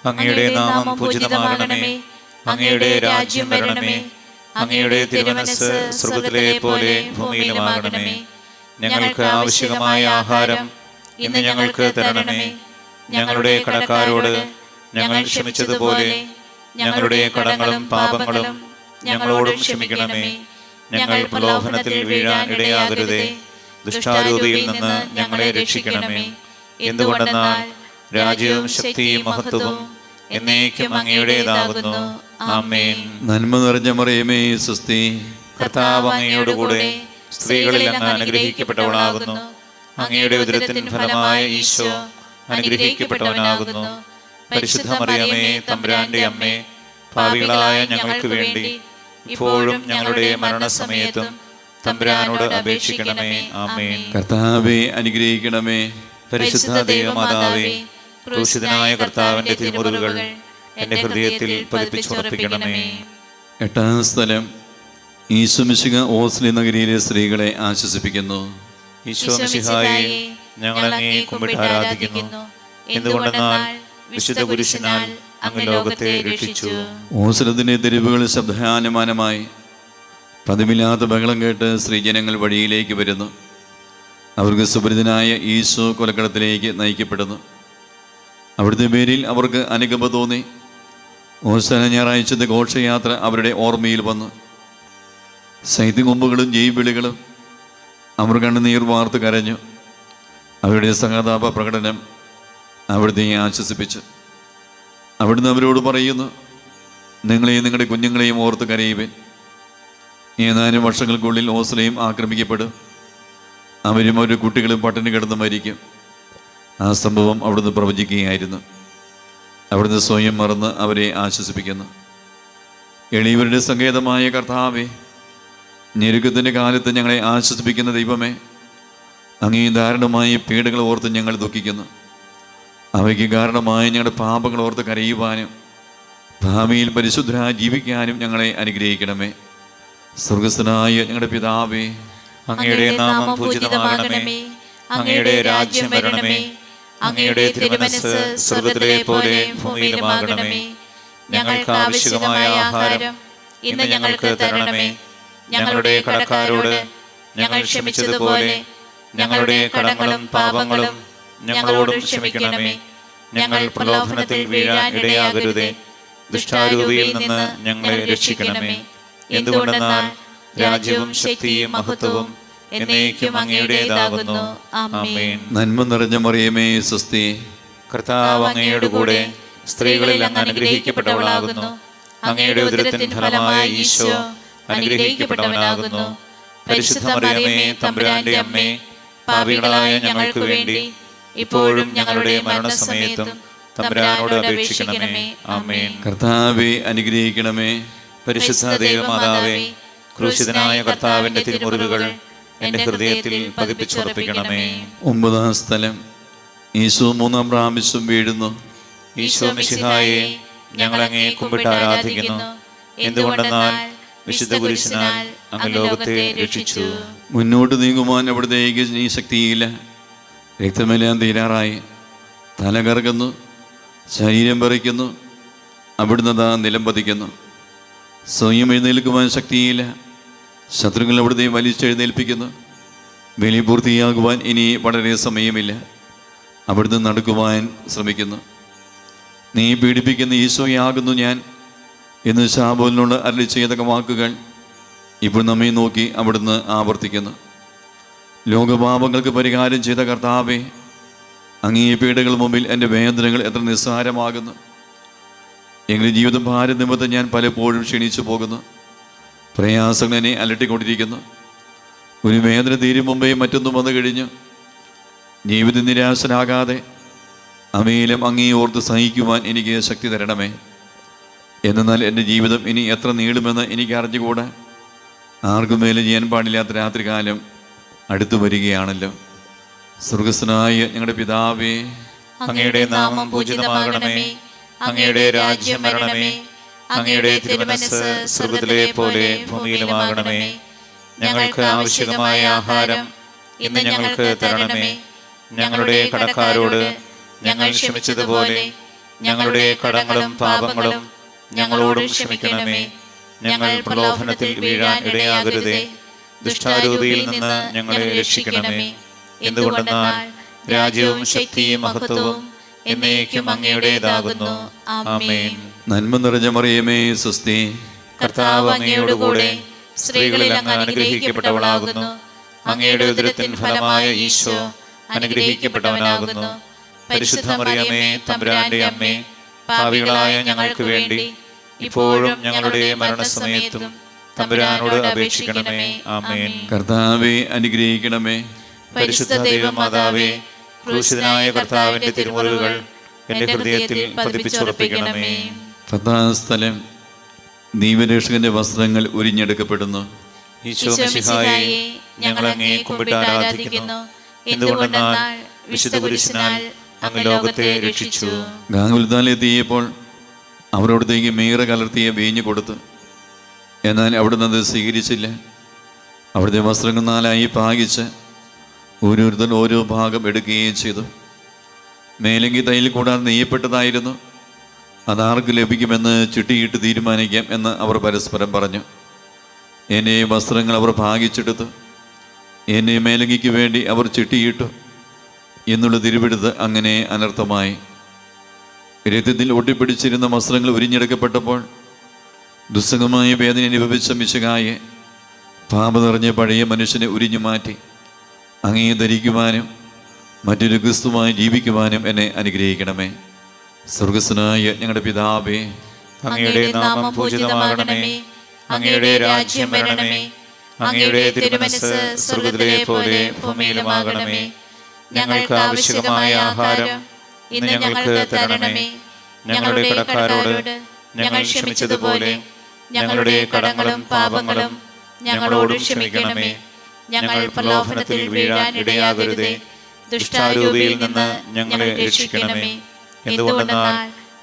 അങ്ങയുടെ നാമം പൂജിതമാകണമേ. അങ്ങയുടെ രാജ്യം വരണമേ. അങ്ങയുടെ തിരുമനസ്സ് സ്വർഗത്തിലെ പോലെ ഭൂമിയിലുമാകണമേ. ഞങ്ങൾക്ക് ആവശ്യമായ ആഹാരം ഇന്ന് ഞങ്ങൾക്ക് തരണമേ. ഞങ്ങളുടെ കടക്കാരോട് ഞങ്ങൾ ക്ഷമിച്ചതുപോലെ ഞങ്ങളുടെ കടങ്ങളും പാപങ്ങളും ഞങ്ങളോടും ക്ഷമിക്കണമേ. ഞങ്ങൾ പ്രലോഭനത്തിൽ വീഴാൻ ഇടയാകരുതേ. ദുഷ്ടാരൂപിയിൽ നിന്ന് ഞങ്ങളെ രക്ഷിക്കണമേ. എന്തുകൊണ്ടെന്നാൽ രാജ്യവും ശക്തിയും മഹത്വവും എന്നേക്കും അങ്ങയുടേതാകുന്നു. ആമേൻ. നന്മ നിറഞ്ഞ മറിയമേ, സ്വസ്തി. കർത്താവ് അങ്ങയോട് കൂടെ സ്ത്രീകളിൽ അങ്ങ് അനുഗ്രഹിക്കപ്പെട്ടവളാകുന്നു. അങ്ങയുടെ ഉദരത്തിൻ ഫലമായ ഈശോ അനുഗ്രഹിക്കപ്പെട്ടവനാകുന്നു. പരിശുദ്ധ മറിയമേ, തമ്പുരാന്റെ അമ്മേ, പാപികളായ ഞങ്ങൾക്ക് വേണ്ടി ഇപ്പോഴും ഞങ്ങളുടെ മരണസമയത്തും തമ്പുരാനോട് അപേക്ഷിക്കണമേ. ആമേൻ. കർത്താവെ അനുഗ്രഹിക്കണമേ. പരിശുദ്ധ ദൈവമാതാവേ, ക്രൂശിതനായ കർത്താവിന്റെ തിരുമുറിവുകൾ എന്റെ ഹൃദയത്തിൽ പതിപ്പിച്ചുറപ്പിക്കണമേ. എട്ടാം സ്ഥലം, ഈശോ മിശിഹ ഓസ്ലി നഗരിയിലെ സ്ത്രീകളെ ആശ്വസിപ്പിക്കുന്നു. ഈശോ മിശിഹായെ, ഞങ്ങൾ അങ്ങേ കുമ്പിട്ട് ആരാധിക്കുന്നു. എന്തുകൊണ്ടെന്നാൽ വിശുദ്ധ കുരിശിനാൽ അങ്ങ് ലോകത്തെ രക്ഷിച്ചു. ഓസ്ലത്തിന്റെ തെരുവുകൾ ശബ്ദാനമാനമായി പതിവില്ലാത്ത ബഹളം കേട്ട് സ്ത്രീജനങ്ങൾ വഴിയിലേക്ക് വരുന്നു. അവർക്ക് സുപരിതനായ ഈശോ കൊലക്കടത്തിലേക്ക് നയിക്കപ്പെടുന്നു. അവിടുത്തെ പേരിൽ അവർക്ക് അനുകമ്പ തോന്നി. ഓശാന ഞായറാഴ്ചത്തെ ഘോഷയാത്ര അവരുടെ ഓർമ്മയിൽ വന്നു. ശൈത്യകൊമ്പുകളും ജൈവിളികളും അവർ കണ്ണുനീർ വാർത്ത് കരഞ്ഞു. അവരുടെ സഹതാപ പ്രകടനം അവിടുത്തെ ആശ്വസിപ്പിച്ചു. അവിടുന്ന് അവരോട് പറയുന്നു, നിങ്ങളെയും നിങ്ങളുടെ കുഞ്ഞുങ്ങളെയും ഓർത്ത് കരയുവിൻ. ഏതാനും വർഷങ്ങൾക്കുള്ളിൽ ഓസ്ലയും ആക്രമിക്കപ്പെടും. അവരും അവരുടെ കുട്ടികളും പട്ടിണി കിടന്ന് മരിക്കും. ആ സംഭവം അവിടുന്ന് പ്രവചിക്കുകയായിരുന്നു. അവിടുന്ന് സ്വയം മറന്ന് അവരെ ആശ്വസിപ്പിക്കുന്നു. എളിയവരുടെ സങ്കേതമായ കർത്താവേ, ഞെരുക്കത്തിൻ്റെ കാലത്ത് ഞങ്ങളെ ആശ്വസിപ്പിക്കുന്ന ദൈവമേ, അങ്ങേ ദാരുണമായ പീഡകൾ ഓർത്ത് ഞങ്ങൾ ദുഃഖിക്കുന്നു. അവയ്ക്ക് കാരണമായ ഞങ്ങളുടെ പാപങ്ങൾ ഓർത്ത് കരയുവാനും ഭാവിയിൽ പരിശുദ്ധരായി ജീവിക്കാനും ഞങ്ങളെ അനുഗ്രഹിക്കണമേ. സ്വർഗസ്ഥനായ ഞങ്ങളുടെ പിതാവേ, അങ്ങയുടെ നാമം പൂജിതമാകണമേ. അങ്ങയുടെ രാജ്യം വരണമേ. അങ്ങയുടെ തിരുമനസ്സ് സ്വർഗ്ഗത്തിലെ പോലെ ഭൂമിയിലുമാകണമേ. ഞങ്ങൾക്ക് ആവശ്യമായ ആഹാരം ഇന്ന് ഞങ്ങൾക്ക് തരണമേ. ഞങ്ങളുടെ കടക്കാരോട് ഞങ്ങൾ ക്ഷമിച്ചതുപോലെ ഞങ്ങളുടെ കടങ്ങളും പാപങ്ങളും ഞങ്ങളോടും ക്ഷമിക്കണമേ. ഞങ്ങൾ പ്രലോഭനത്തിൽ വീഴാൻ ഇടയാകരുതേ. ദുഷ്ടാരൂപിയിൽ നിന്ന് ഞങ്ങളെ രക്ഷിക്കണമേ. എന്തുകൊണ്ടെന്നാൽ രാജ്യവും ശക്തിയും മഹത്വവും എന്നേക്കും അങ്ങയുടേതാകുന്നു. ആമേൻ. നന്മ നിറഞ്ഞ മറിയമേ, സ്വസ്തി. കർത്താവ് അങ്ങയുടെ കൂടെ സ്ത്രീകളിൽ അങ്ങ് അനുഗ്രഹിക്കപ്പെട്ടവളാകുന്നു. അങ്ങയുടെ ഉദരത്തിൻ ഫലമായ ഈശോ അനുഗ്രഹിക്കപ്പെട്ടവനാകുന്നു. പരിശുദ്ധ മറിയമേ, തമ്പുരാന്റെ അമ്മേ, പാപികളായ ഞങ്ങൾക്ക് വേണ്ടി ഇപ്പോഴും ഞങ്ങളുടെ മരണസമയത്തും തമ്പുരാനോട് അപേക്ഷിക്കണമേ. ആമേൻ. കർത്താവെ അനുഗ്രഹിക്കണമേ. പരിശുദ്ധ ദൈവമാതാവേ, ക്രൂശിതനായ കർത്താവിന്റെ തിരുമുറിവുകൾ എന്റെ ഹൃദയത്തിൽ പതിപ്പിച്ചുറപ്പിക്കണമേ. ഒമ്പതാം സ്ഥലം, ഈശോ മൂന്നാം പ്രാവശ്യം വീഴുന്നു. ഈശോ മിശിഹായെ, ഞങ്ങൾ അങ്ങേ കുമ്പിട്ട് ആരാധിക്കുന്നു. എന്തുകൊണ്ടെന്നാൽ വിശുദ്ധ കുരിശിനാൽ അങ്ങ് ലോകത്തെ രക്ഷിച്ചു. മുന്നോട്ട് നീങ്ങുവാൻ അവിടുത്തെ നീ ശക്തിയില്ല. രക്തമെല്ലാം തീരാറായി. തല കറങ്ങുന്നു, ശരീരം പറിക്കുന്നു. അവിടുന്ന് താ നിലം പതിക്കുന്നു. സ്വയം എഴുന്നേൽക്കുവാൻ ശക്തിയില്ല. ശത്രുക്കൾ അവിടുത്തെ വലിച്ചെഴുന്നേൽപ്പിക്കുന്നു. ബലി പൂർത്തിയാകുവാൻ ഇനി വളരെ സമയമില്ല. അവിടുന്ന് നടക്കുവാൻ ശ്രമിക്കുന്നു. നീ പീഡിപ്പിക്കുന്ന ഈശോയാകുന്നു ഞാൻ എന്ന് ശാബോലിനോട് അരുളി ചെയ്ത വാക്കുകൾ ഇപ്പോൾ നമ്മെ നോക്കി അവിടുന്ന് ആവർത്തിക്കുന്നു. ലോകപാപങ്ങൾക്ക് പരിഹാരം ചെയ്ത കർത്താവേ, അങ്ങേ പീഡകൾ മുമ്പിൽ എൻ്റെ വേദനകൾ എത്ര നിസ്സാരമാകുന്നു. എങ്കിലും ജീവിതം ഭാരം നിമിത്തം ഞാൻ പലപ്പോഴും ക്ഷീണിച്ചു പോകുന്നു. പ്രയാസങ്ങൾ എന്നെ അലട്ടിക്കൊണ്ടിരിക്കുന്നു. ഒരു വേദന തീരും മുമ്പേ മറ്റൊന്നും വന്നു കഴിഞ്ഞു. ജീവിത നിരാശനാകാതെ അവയിലും അങ്ങേ ഓർത്ത് സഹിക്കുവാൻ എനിക്ക് ശക്തി തരണമേ. എന്നാൽ എൻ്റെ ജീവിതം ഇനി എത്ര നീളുമെന്ന് എനിക്ക് അറിഞ്ഞുകൂടാ. ആർക്കും മേലെ ചെയ്യാൻ പാടില്ലാത്ത രാത്രികാലം അടുത്തു വരികയാണല്ലോ. സ്വർഗസ്ഥനായ ഞങ്ങളുടെ പിതാവേ, അങ്ങയുടെ നാമം പൂജിതമാകണമേ. അങ്ങയുടെ രാജ്യം വരണമേ. അങ്ങയുടെ തിരുമനസ്സ് സ്വർഗ്ഗത്തിലെ പോലെ ഭൂമിയിലുമാകണമേ. ഞങ്ങൾക്ക് ആവശ്യമായ ആഹാരം ഇന്ന് ഞങ്ങൾക്ക് തരണമേ. ഞങ്ങളുടെ കടക്കാരോട് ഞങ്ങൾ ക്ഷമിച്ചതുപോലെ ഞങ്ങളുടെ കടങ്ങളും പാപങ്ങളും ഞങ്ങളോടും ക്ഷമിക്കണമേ. ഞങ്ങൾ പ്രലോഭനത്തിൽ വീഴാൻ ഇടയാകരുതേ. ദുഷ്ടാരൂപിയിൽ നിന്ന് ഞങ്ങളെ രക്ഷിക്കണമേ. എന്തുകൊണ്ടെന്നാൽ രാജ്യവും ശക്തിയും മഹത്വവും എന്നേക്കും അങ്ങയുടേതാകുന്നു. ആമേൻ. നന്മ നിറഞ്ഞ മറിയമേ, സ്വസ്തി. കർത്താവ് അങ്ങയുടെ കൂടെ സ്ത്രീകളിൽ അങ്ങ് അനുഗ്രഹിക്കപ്പെട്ടവളാകുന്നു. അങ്ങയുടെ ഉദരത്തിൻ ഫലമായ ഈശോ അനുഗ്രഹിക്കപ്പെട്ടവനാകുന്നു. പരിശുദ്ധ മറിയമേ, തമ്പുരാന്റെ അമ്മേ, പാപികളായ ഞങ്ങൾക്ക് വേണ്ടി ഇപ്പോഴും ഞങ്ങളുടെ മരണസമയത്തും തമ്പുരാനോട് അപേക്ഷിക്കണമേ. ആമേൻ. കർത്താവെ അനുഗ്രഹിക്കണമേ. പരിശുദ്ധ ദൈവമാതാവേ, ക്രൂശിതനായ കർത്താവിന്റെ തിരുമുറിവുകൾ എന്റെ ഹൃദയത്തിൽ പതിപ്പിച്ചുറപ്പിക്കണമേ. പത്താം സ്ഥലം, ദൈവരക്ഷകന്റെ വസ്ത്രങ്ങൾ ഉരിഞ്ഞെടുക്കപ്പെടുന്നു. ഈശോ മിശിഹായെ, ഞങ്ങൾ അങ്ങേ കുമ്പിട്ട് ആരാധിക്കുന്നു. എന്തുകൊണ്ടെന്നാൽ വിശുദ്ധ കുരിശിനാൽ അങ്ങ് ലോകത്തെ രക്ഷിച്ചു. ഗാഗുൽത്താലെത്തിയപ്പോൾ അവരോടത്തേക്ക് മീറ കലർത്തിയ വീഞ്ഞു കൊടുത്തു. എന്നാൽ അവിടുന്ന് അത് സ്വീകരിച്ചില്ല. അവിടുത്തെ വസ്ത്രങ്ങൾ 4 ഭാഗിച്ച് ഓരോരുത്തർ ഓരോ ഭാഗം എടുക്കുകയും ചെയ്തു. മേലങ്കി തൈൽ കൂടാതെ നെയ്യപ്പെട്ടതായിരുന്നു. അതാർക്ക് ലഭിക്കുമെന്ന് ചിട്ടിയിട്ട് തീരുമാനിക്കാം എന്ന് അവർ പരസ്പരം പറഞ്ഞു. എന്നെ വസ്ത്രങ്ങൾ അവർ ഭാഗിച്ചെടുത്തു. എന്നെ മേലങ്കിക്ക് വേണ്ടി അവർ ചിട്ടിയിട്ടു എന്നുള്ള തിരുവെടുത്ത് അങ്ങനെ അനർത്ഥമായി. രക്തത്തിൽ ഒട്ടിപ്പിടിച്ചിരുന്ന വസ്ത്രങ്ങൾ ഉരിഞ്ഞെടുക്കപ്പെട്ടപ്പോൾ ദുസ്സഹമായ വേദന അനുഭവിച്ച മിശിഹായെ, പാപം നിറഞ്ഞ പഴയ മനുഷ്യനെ ഉരിഞ്ഞു മാറ്റി അങ്ങേ ധരിക്കുവാനും മറ്റൊരു ക്രിസ്തുവായി ജീവിക്കുവാനും എന്നെ അനുഗ്രഹിക്കണമേ. സ്വർഗസ്വനായ ഞങ്ങളുടെ പിതാവേ, അങ്ങയുടെ നാമം പൂജിതമാകണമേ. അങ്ങയുടെ രാജ്യം വരണമേ. അങ്ങയുടെ തിരുമനസ്സ് സ്വർഗ്ഗത്തിലെ പോലെ ഭൂമിയിലുമാകണമേ. ഞങ്ങൾക്ക് ആവശ്യമായ ആഹാരം ഇന്ന് ഞങ്ങൾക്ക് തരണമേ. ഞങ്ങളുടെ കടക്കാരോട് ഞങ്ങൾ ക്ഷമിച്ചതുപോലെ ഞങ്ങളുടെ കടങ്ങളും പാപങ്ങളും ഞങ്ങളോട് ക്ഷമിക്കണമേ. ഞങ്ങൾ പ്രലോഭനത്തിൽ വീഴാൻ ഇടയാകരുതേ. ദുഷ്ടാരൂപിയിൽ നിന്ന് ഞങ്ങളെ രക്ഷിക്കണമേ. എന്തുകൊണ്ടെന്നാൽ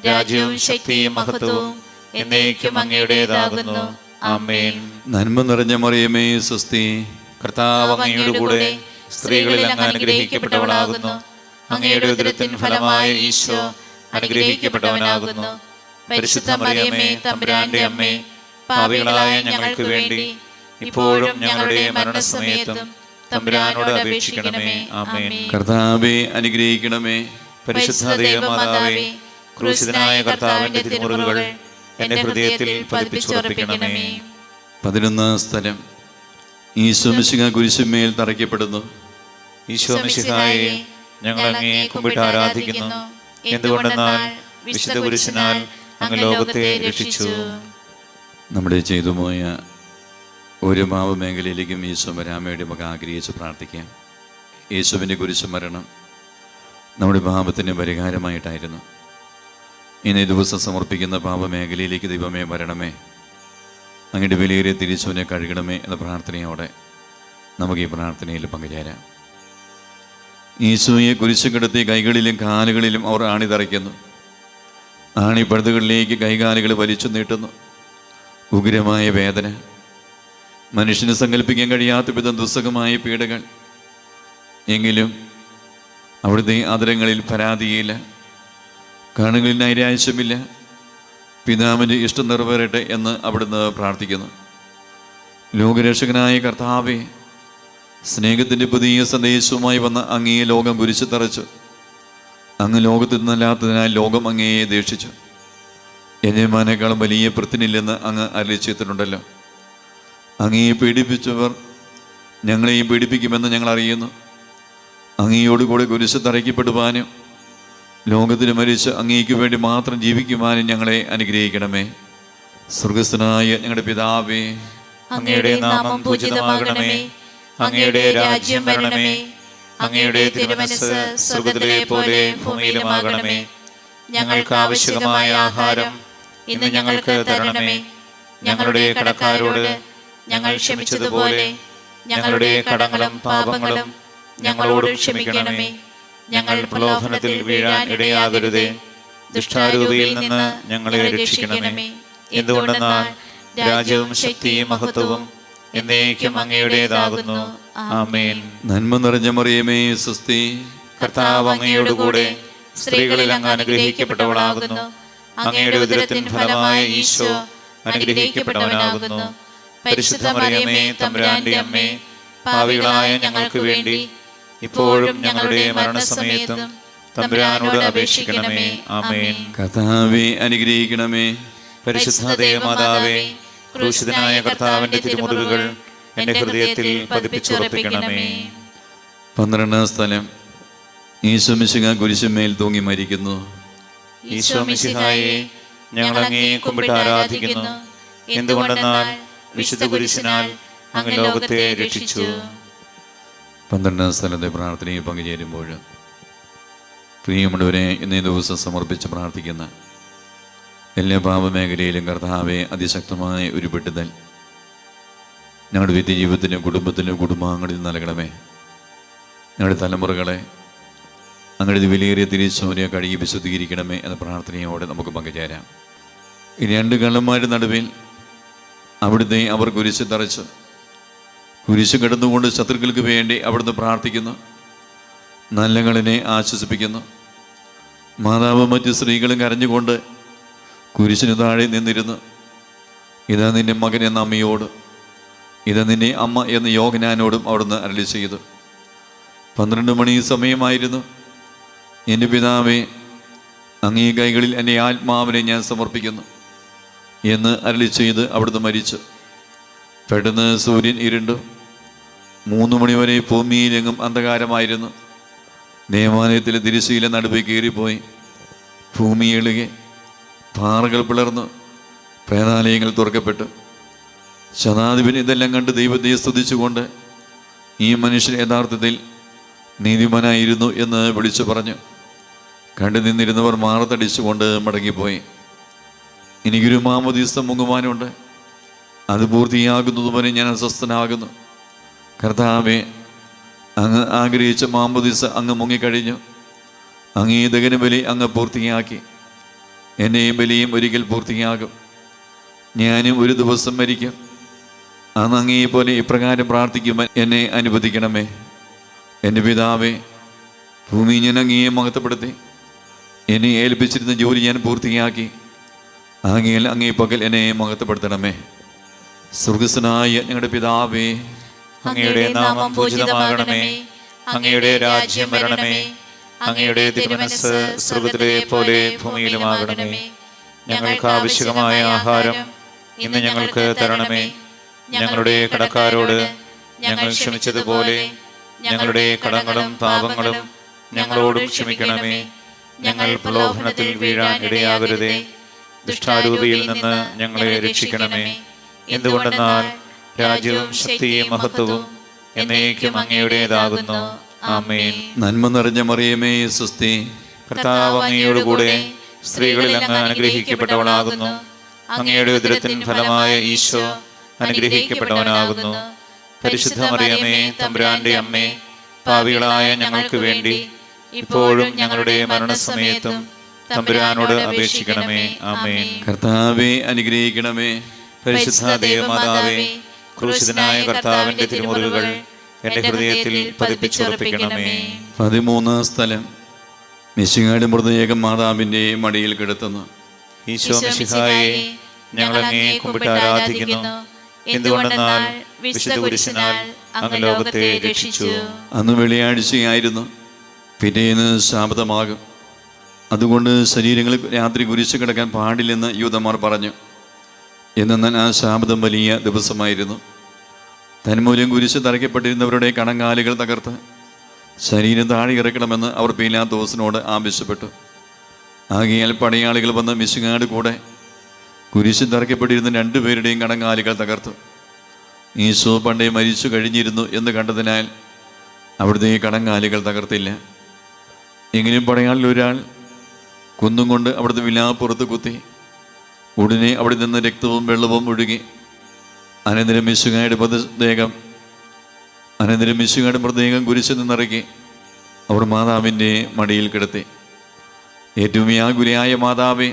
രാജ്യവും ശക്തിയും മഹത്വവും എന്നേക്കും അങ്ങയുടേതാകുന്നു. ആമേൻ. നന്മ നിറഞ്ഞ മറിയമേ, സ്വസ്തി. കർത്താവ് അങ്ങയുടെ കൂടെ സ്ത്രീകളിൽ അങ്ങ് അനുഗ്രഹിക്കപ്പെട്ടവളാകുന്നു. അങ്ങയുടെ ഉദരത്തിൻ ഫലമായ ഈശോ അനുഗ്രഹിക്കപ്പെട്ടവനാകുന്നു. പരിശുദ്ധ മറിയമേ, തമ്പുരാന്റെ അമ്മേ, പാപികളായ ഞങ്ങൾക്ക് വേണ്ടി ഇപ്പോഴും ഞങ്ങളുടെ മരണസമയത്തും തമ്പുരാനോട് അപേക്ഷിക്കണമേ. ആമേൻ. കർത്താവേ, അനുഗ്രഹിക്കണമേ. പരിശുദ്ധ ദൈവമാതാവേ, ക്രൂശിതനായ കർത്താവിന്റെ തിരുമുറിവുകൾ എന്റെ ഹൃദയത്തിൽ പതിപ്പിച്ചുറപ്പിക്കണമേ. 11 സ്ഥലം. ഈശോ മിശിഹാ കുരിശുമേൽ തറയ്ക്കപ്പെടുന്നു. ഈശോ മിശിഹായെ, ഞങ്ങൾ അങ്ങേ കുമ്പിട്ട് ആരാധിക്കുന്നു. എന്തുകൊണ്ടെന്നാൽ വിശുദ്ധ കുരിശിനാൽ അങ്ങ് ലോകത്തെ രക്ഷിച്ചു. നമ്മുടെ ചെയ്തുപോയ ഒരു പാപമേഖലയിലേക്കും ഈശോ വരാൻ വേണ്ടി നമുക്ക് ആഗ്രഹിച്ച് പ്രാർത്ഥിക്കാം. യേശുവിൻ്റെ കുരിശ് മരണം നമ്മുടെ പാപത്തിന് പരിഹാരമായിട്ടായിരുന്നു. ഇന്നേ ദിവസം സമർപ്പിക്കുന്ന പാപമേഖലയിലേക്ക് ദൈവമേ വരണമേ, അങ്ങയുടെ വിലയേറിയ തിരിച്ചുവിനെ കഴുകണമേ എന്ന പ്രാർത്ഥനയോടെ നമുക്ക് ഈ പ്രാർത്ഥനയിൽ പങ്കുചേരാം. ഈശോയെ കുരിശ് കിടത്തി കൈകളിലും കാലുകളിലും അവർ ആണിതറയ്ക്കുന്നു. ആണിപ്പഴുതുകളിലേക്ക് കൈകാലുകൾ വലിച്ചു നീട്ടുന്നു. ഉഗ്രമായ വേദന, മനുഷ്യന് സങ്കല്പിക്കാൻ കഴിയാത്ത വിധം ദുസ്സഹമായ പീഡകൾ. എങ്കിലും അവിടുത്തെ ആദരങ്ങളിൽ പരാതിയില്ല, കണ്ണുകളിൽ നൈരാശ്യമില്ല. പിതാവിൻ്റെ ഇഷ്ടം നിറവേറട്ടെ എന്ന് അവിടുന്ന് പ്രാർത്ഥിക്കുന്നു. ലോകരക്ഷകനായ കർത്താവേ, സ്നേഹത്തിൻ്റെ പുതിയ സന്ദേശവുമായി വന്ന അങ്ങേ ലോകം കുരിശു തറച്ചു. അങ്ങ് ലോകത്തിൽ നിന്നല്ലാത്തതിനാൽ ലോകം അങ്ങയെ ദേഷിച്ചു. യജമാനേക്കാളും വലിയ പൃഥ്വിനില്ലെന്ന് അങ്ങ് അരുളിച്ചെയ്തിട്ടുണ്ടല്ലോ. അങ്ങയെ പീഡിപ്പിച്ചവർ ഞങ്ങളെയും പീഡിപ്പിക്കുമെന്ന് ഞങ്ങൾ അറിയുന്നു. അങ്ങയോടുകൂടി കുരിശ് തറയ്ക്കപ്പെടുവാനും ലോകത്തിന് മരിച്ച് അങ്ങേക്ക് വേണ്ടി മാത്രം ജീവിക്കുവാനും ഞങ്ങളെ അനുഗ്രഹിക്കണമേ. സ്വർഗസ്ഥനായ ഞങ്ങളുടെ പിതാവേ, അങ്ങയുടെ നാമം പൂജിതമാകണമേ. അങ്ങയുടെ രാജ്യം വരണമേ. അങ്ങയുടെ തിരുമനസ്സ് സ്വർഗ്ഗത്തിലെ പോലെ ഭൂമിയിലുമാകണമേ. ഞങ്ങൾക്ക് ആവശ്യമായ ആഹാരം ഇന്ന് ഞങ്ങൾക്ക് തരണമേ. ഞങ്ങളുടെ കടക്കാരോട് ഞങ്ങൾ ക്ഷമിച്ചതുപോലെ ഞങ്ങളുടെ കടങ്ങളും പാപങ്ങളും ഞങ്ങളോട് ക്ഷമിക്കണമേ. ഞങ്ങൾ പ്രലോഭനത്തിൽ വീഴാൻ ഇടയാകരുതേ. ദുഷ്ടാരൂപിയിൽ നിന്ന് ഞങ്ങളെ രക്ഷിക്കണമേ. എന്തുകൊണ്ടെന്നാൽ രാജ്യവും ശക്തിയും മഹത്വവും എന്നേക്കും അങ്ങയുടേതാകുന്നു. ആമേൻ. നന്മ നിറഞ്ഞ മറിയമേ, സ്വസ്തി. കർത്താവ് അങ്ങയോട് കൂടെ സ്ത്രീകളിൽ അങ്ങ് അനുഗ്രഹിക്കപ്പെട്ടവളാകുന്നു. അങ്ങയുടെ ഉദരത്തിൻ ഫലമായ ഈശോ അനുഗ്രഹിക്കപ്പെട്ടവനാകുന്നു. പരിശുദ്ധ മറിയമേ, തമ്പുരാന്റെ അമ്മേ, പാപികളായ ഞങ്ങൾക്ക് വേണ്ടി ഇപ്പോഴും ഞങ്ങളുടെ മരണസമയത്തും തമ്പുരാനോട് അപേക്ഷിക്കണമേ. ആമേൻ. കർത്താവേ, അനുഗ്രഹിക്കണമേ. പരിശുദ്ധ ദൈവമാതാവേ, ക്രൂശിതനായ കർത്താവിന്റെ തിരുമുറിവുകൾ എന്റെ ഹൃദയത്തിൽ പതിപ്പിച്ചുറപ്പിക്കണമേ. 12 സ്ഥലം. ഈശോ മിശിഹാ കുരിശുമേൽ തൂങ്ങി മരിക്കുന്നു. ഈശോ മിശിഹായെ, ഞങ്ങൾ അങ്ങേ കുമ്പിട്ട് ആരാധിക്കുന്നു. എന്തുകൊണ്ടെന്നാൽ വിശുദ്ധ കുരിശിനാൽ അങ്ങ് ലോകത്തെ രക്ഷിച്ചു. 12 സ്ഥലത്തെ പ്രാർത്ഥനയിൽ പങ്കുചേരുമ്പോൾ പ്രിയമുള്ളവരെ, ഇന്നേ ദിവസം സമർപ്പിച്ച് പ്രാർത്ഥിക്കുന്ന എല്ലാ പാപമേഖലയിലും കർത്താവെ അതിശക്തമായ ഒരു വിടുതൽ ഞങ്ങളുടെ വ്യക്തിജീവിതത്തിനും കുടുംബത്തിനും കുടുംബാംഗങ്ങളിൽ നൽകണമേ. ഞങ്ങളുടെ തലമുറകളെ അങ്ങയുടെ വിലയേറിയ തിരിച്ചോനെ കഴുകി വിശുദ്ധീകരിക്കണമേ എന്ന പ്രാർത്ഥനയോടെ നമുക്ക് പങ്കുചേരാം. ഈ രണ്ട് കള്ളന്മാരുടെ നടുവിൽ അവിടുത്തെ അവർ കുരിശ് തറച്ച് കുരിശ് കിടന്നുകൊണ്ട് ശത്രുക്കൾക്ക് വേണ്ടി അവിടുന്ന് പ്രാർത്ഥിക്കുന്നു, നല്ലകളിനെ ആശ്വസിപ്പിക്കുന്നു. മാതാവും മറ്റ് സ്ത്രീകളും കരഞ്ഞുകൊണ്ട് കുരിശിന് താഴെ നിന്നിരുന്നു. ഇതാ നിന്റെ മകൻ എന്ന അമ്മയോട്, ഇതാ നിന്റെ അമ്മ എന്ന യോഹന്നാനോടും അവിടുന്ന് അരുളി ചെയ്തു. 12 മണി സമയമായിരുന്നു. എൻ്റെ പിതാവേ, അങ്ങേ കൈകളിൽ എൻ്റെ ആത്മാവിനെ ഞാൻ സമർപ്പിക്കുന്നു എന്ന് അരുളി ചെയ്ത് അവിടുന്ന് മരിച്ചു. പെട്ടെന്ന് സൂര്യൻ ഇരുണ്ടു. 3 മണിവരെ ഭൂമിയിലെങ്ങും അന്ധകാരമായിരുന്നു. ദേവാലയത്തിലെ തിരശ്ശീല നടുവെ കയറിപ്പോയി. ഭൂമി എളുകെ, പാറകൾ പിളർന്നു, പ്രേതാലയങ്ങൾ തുറക്കപ്പെട്ടു. ശതാധിപൻ ഇതെല്ലാം കണ്ട് ദൈവത്തെ സ്തുതിച്ചുകൊണ്ട് ഈ മനുഷ്യൻ യഥാർത്ഥത്തിൽ നീതിമാനായിരുന്നു എന്ന് വിളിച്ചു പറഞ്ഞു. കണ്ടു നിന്നിരുന്നവർ മാറത്തടിച്ചുകൊണ്ട് മടങ്ങിപ്പോയി. എനിക്കൊരു മാമോദീസ മുങ്ങുവാനുണ്ട്, അത് പൂർത്തിയാകുന്നതുവരെ ഞാൻ അസ്വസ്ഥനാകുന്നു. കർത്താവേ, അങ്ങ് ആഗ്രഹിച്ച മാമോദീസ അങ്ങ് മുങ്ങിക്കഴിഞ്ഞു. അങ്ങേ ദഹനബലി അങ്ങ് പൂർത്തിയാക്കി. എൻ്റെ ബലിയും ഒരിക്കൽ പൂർത്തിയാകും. ഞാനും ഒരു ദിവസം മരിക്കും. അന്ന് അങ്ങേപോലെ ഇപ്രകാരം പ്രാർത്ഥിക്കുവാൻ എന്നെ അനുവദിക്കണമേ. എൻ്റെ പിതാവേ, ഭൂമി ഞാൻ അങ്ങയെ മഹത്വപ്പെടുത്തി. എന്നെ ഏൽപ്പിച്ചിരുന്ന ജോലി ഞാൻ പൂർത്തിയാക്കി. അങ്ങയിൽ അങ്ങേ പകൽ എന്നെ മഹത്വപ്പെടുത്തണമേ. സ്വർഗസ്വനായ ഞങ്ങളുടെ പിതാവേ, അങ്ങയുടെ നാമം പൂജിതമാകണമേ. അങ്ങയുടെ രാജ്യം വരണമേ. അങ്ങയുടെ തിരുമനസ്സ് സ്വർഗ്ഗത്തിലെ പോലെ ഭൂമിയിലുമാകണമേ. ഞങ്ങൾക്ക് ആവശ്യമായ ആഹാരം ഇന്ന് ഞങ്ങൾക്ക് തരണമേ. ഞങ്ങളുടെ കടക്കാരോട് ഞങ്ങൾ ക്ഷമിച്ചതുപോലെ ഞങ്ങളുടെ കടങ്ങളും പാപങ്ങളും ഞങ്ങളോടും ക്ഷമിക്കണമേ. ഞങ്ങൾ പ്രലോഭനത്തിൽ വീഴാൻ ഇടയാകരുതേ. ദുഷ്ടാരൂപിയിൽ നിന്ന് ഞങ്ങളെ രക്ഷിക്കണമേ. എന്തുകൊണ്ടെന്നാൽ രാജ്യവും ശക്തിയും മഹത്വവും എന്നേക്കും അങ്ങയുടേതാകുന്നു. ആമേൻ. നന്മ നിറഞ്ഞ മറിയമേ, സ്വസ്തി. കർത്താവ് അങ്ങയോടുകൂടെ സ്ത്രീകളിൽ അങ്ങ് അനുഗ്രഹിക്കപ്പെട്ടവളാകുന്നു. അങ്ങയുടെ ഉദരത്തിൻ ഫലമായ ഈശോ അനുഗ്രഹിക്കപ്പെട്ടവനാകുന്നു. പരിശുദ്ധ മറിയമേ, തമ്പുരാന്റെ അമ്മേ, പാപികളായ ഞങ്ങൾക്ക് വേണ്ടി ഇപ്പോഴും ഞങ്ങളുടെ മരണസമയത്തും തമ്പുരാനോട് അപേക്ഷിക്കണമേ. ആമേൻ. കർത്താവേ, അനുഗ്രഹിക്കണമേ. പരിശുദ്ധ ദേവമാതാവേ, ക്രൂശിതനായ കർത്താവിന്റെ തിരുമുറിവുകൾ എന്റെ ഹൃദയത്തിൽ പതിപ്പിച്ചുറപ്പിക്കണമേ. 13 സ്ഥലം മിശിഹായുടെ മൃതദേഹം മാതാവിൻ്റെ മടിയിൽ കിടത്തുന്നു. ഈശോ മിശിഹായെ, ഞങ്ങൾ അങ്ങയെ കുമ്പിട്ട് ആരാധിക്കുന്നു. എന്തുകൊണ്ടെന്നാൽ വിശുദ്ധ കുരിശിനാൽ അങ്ങ് ലോകത്തെ രക്ഷിച്ചു. അന്ന് വെള്ളിയാഴ്ചയായിരുന്നു. പിറ്റേന്ന് ശാബതമാകും. അതുകൊണ്ട് ശരീരങ്ങൾ രാത്രി കുരിശ് കിടക്കാൻ പാടില്ലെന്ന് യൂദന്മാർ പറഞ്ഞു. എന്നാൽ ആ ശാബതം വലിയ ദിവസമായിരുന്നു. തന്മൂലം കുരിശ് തറയ്ക്കപ്പെട്ടിരുന്നവരുടെ കണങ്കാലുകൾ തകർത്ത് ശരീരം താഴെ ഇറക്കണമെന്ന് അവർ പീലാത്തോസിനോട് ആവശ്യപ്പെട്ടു. ആകയാൽ പടയാളികൾ വന്ന് മിശിഹായുടെ കൂടെ കുരിശിൽ തറയ്ക്കപ്പെട്ടിരുന്ന 2 പേരുടെയും കണങ്കാലുകൾ തകർത്തു. ഈശോ പണ്ടേ മരിച്ചു കഴിഞ്ഞിരുന്നു എന്ന് കണ്ടതിനാൽ അവിടുത്തെ കണങ്കാലുകൾ തകർത്തില്ല. എങ്കിലും പടയാളിൽ ഒരാൾ കുന്നും കൊണ്ട് അവിടുത്തെ വിലാപ്പുറത്ത് കുത്തി. ഉടനെ അവിടെ നിന്ന് രക്തവും വെള്ളവും ഒഴുകി. അനന്തരം മിശിഹായുടെ മൃതദേഹം കുരിശിൽ നിന്നിറക്കി അവർ മാതാവിൻ്റെ മടിയിൽ കിടത്തി. ഏറ്റവും വ്യാകുലയായ മാതാവേ,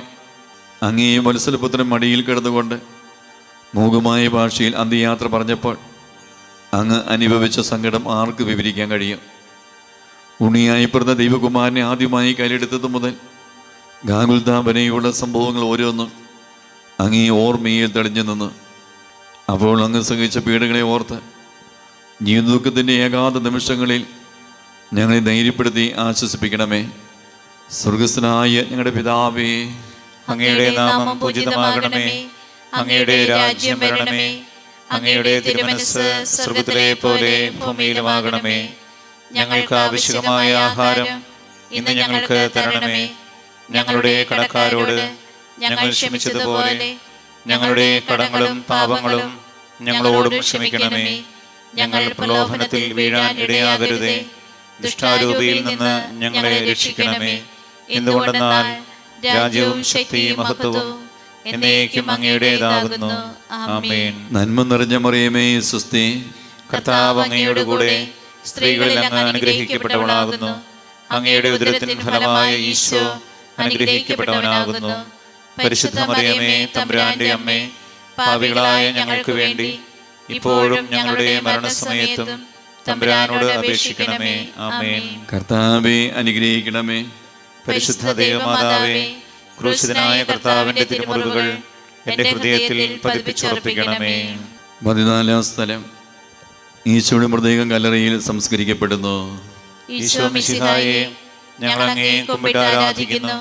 അങ്ങേ വത്സലപുത്രൻ മടിയിൽ കിടന്നുകൊണ്ട് മൂകമായ ഭാഷയിൽ അന്ത്യയാത്ര പറഞ്ഞപ്പോൾ അങ്ങ് അനുഭവിച്ച സങ്കടം ആർക്ക് വിവരിക്കാൻ കഴിയും? ഉണ്ണിയായി പിറന്ന ദൈവകുമാരനെ ആദ്യമായി കയ്യിലെടുത്തത് മുതൽ ഗാഗുൽത്താപനയുള്ള സംഭവങ്ങൾ ഓരോന്നും അങ്ങേ ഓർമ്മയിൽ തെളിഞ്ഞു നിന്ന്. അപ്പോൾ അങ്ങ് സഹിച്ച പീഡകളെ ഓർത്ത് ജീവിതദുഃഖത്തിൻ്റെ ഏകാന്ത നിമിഷങ്ങളിൽ ഞങ്ങളെ ധൈര്യപ്പെടുത്തി ആശ്വസിപ്പിക്കണമേ. സ്വർഗസ്ഥനായ ഞങ്ങളുടെ പിതാവേ, അങ്ങയുടെ നാമം പൂജിതമാകണമേ. അങ്ങയുടെ രാജ്യം വരണമേ. അങ്ങയുടെ തിരുമനസ്സ് സ്വർഗ്ഗത്തിലെ പോലെ ഭൂമിയിലുമാകണമേ. ഞങ്ങൾക്ക് ആവശ്യമായ ആഹാരം ഇന്ന് ഞങ്ങൾക്ക് തരണമേ. ഞങ്ങളുടെ കടക്കാരോട് ഞങ്ങൾ ക്ഷമിച്ചതുപോലെ ഞങ്ങളുടെ കടങ്ങളും പാപങ്ങളും ഞങ്ങളോടും ക്ഷമിക്കണമേ. ഞങ്ങൾ പ്രലോഭനത്തിൽ വീഴാൻ ഇടയാകരുതേ. ദുഷ്ടാരൂപിയിൽ നിന്ന് ഞങ്ങളെ രക്ഷിക്കണമേ. എന്തുകൊണ്ടെന്നാൽ രാജ്യവും ശക്തിയും മഹത്വവും എന്നേക്കും അങ്ങയുടേതാകുന്നു. ആമേൻ. നന്മ നിറഞ്ഞ മറിയമേ സുസ്തി, കർത്താവ് അങ്ങയുടെ കൂടെ സ്ത്രീകളിൽ അങ്ങ് അനുഗ്രഹിക്കപ്പെട്ടവളാകുന്നു. അങ്ങയുടെ ഉദരത്തിൻ ഫലമായ ഈശോ അനുഗ്രഹിക്കപ്പെട്ടവനാകുന്നു. പരിശുദ്ധ മറിയമേ, തമ്പുരാന്റെ അമ്മേ, പാപികളായ ഞങ്ങൾക്ക് വേണ്ടി ഇപ്പോഴും ഞങ്ങളുടെ മരണസമയത്തും തമ്പുരാനോട് അപേക്ഷിക്കണമേ. ആമേൻ. കർത്താവെ അനുഗ്രഹിക്കണമേ. പരിശുദ്ധ ദൈവമാതാവേ, ക്രൂശിതനായ കർത്താവിന്റെ തിരുമുറിവുകൾ എന്റെ ഹൃദയത്തിൽ പതിപ്പിച്ചുറപ്പിക്കണമേ. 14 സ്ഥലം. ഈശോയുടെ മൃതദേഹം കല്ലറയിൽ സംസ്കരിക്കപ്പെടുന്നു. ഈശോ മിശിഹായെ, ഞങ്ങൾ അങ്ങയെ കുമ്പിട്ട് ആരാധിക്കുന്നു.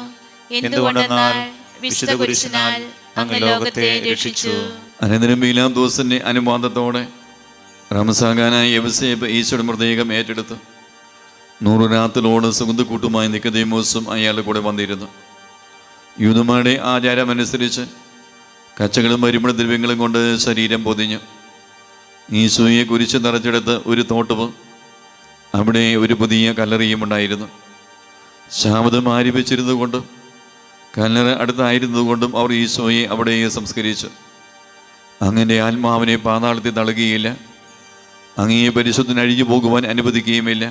എന്തുകൊണ്ടെന്നാൽ വിശുദ്ധ കുരിശിനാൽ അങ്ങ് ലോകത്തെ രക്ഷിച്ചു. അനന്തരം പീലാത്തോസിന്റെ അനുവാദത്തോടെ റംസാഖാനായ യവസേപ്പ് ഈശോയുടെ മൃതദേഹം ഏറ്റെടുത്തു. 100 രാത്രിലോട് സുഗന്ധക്കൂട്ടുമായി നിക്കോദെമോസും അയാളുടെ കൂടെ വന്നിരുന്നു. യൂദന്മാരുടെ ആചാരമനുസരിച്ച് കച്ചകളും പരിമള ദ്രവ്യങ്ങളും കൊണ്ട് ശരീരം പൊതിഞ്ഞു. ഈശോയെ കുരിശ് നിറച്ചെടുത്ത് ഒരു തോട്ടവും അവിടെ ഒരു പുതിയ കല്ലറയും ഉണ്ടായിരുന്നു. ശാബതം ആരംഭിച്ചിരുന്നതുകൊണ്ടും കല്ലറ അടുത്തായിരുന്നതുകൊണ്ടും അവർ ഈശോയെ അവിടെ സംസ്കരിച്ചു. അങ്ങനെ ആത്മാവിനെ പാതാളത്തിൽ തള്ളുകയില്ല. അങ്ങയെ പരിശുദ്ധന് അഴിഞ്ഞു പോകുവാൻ അനുവദിക്കുകയുമില്ല.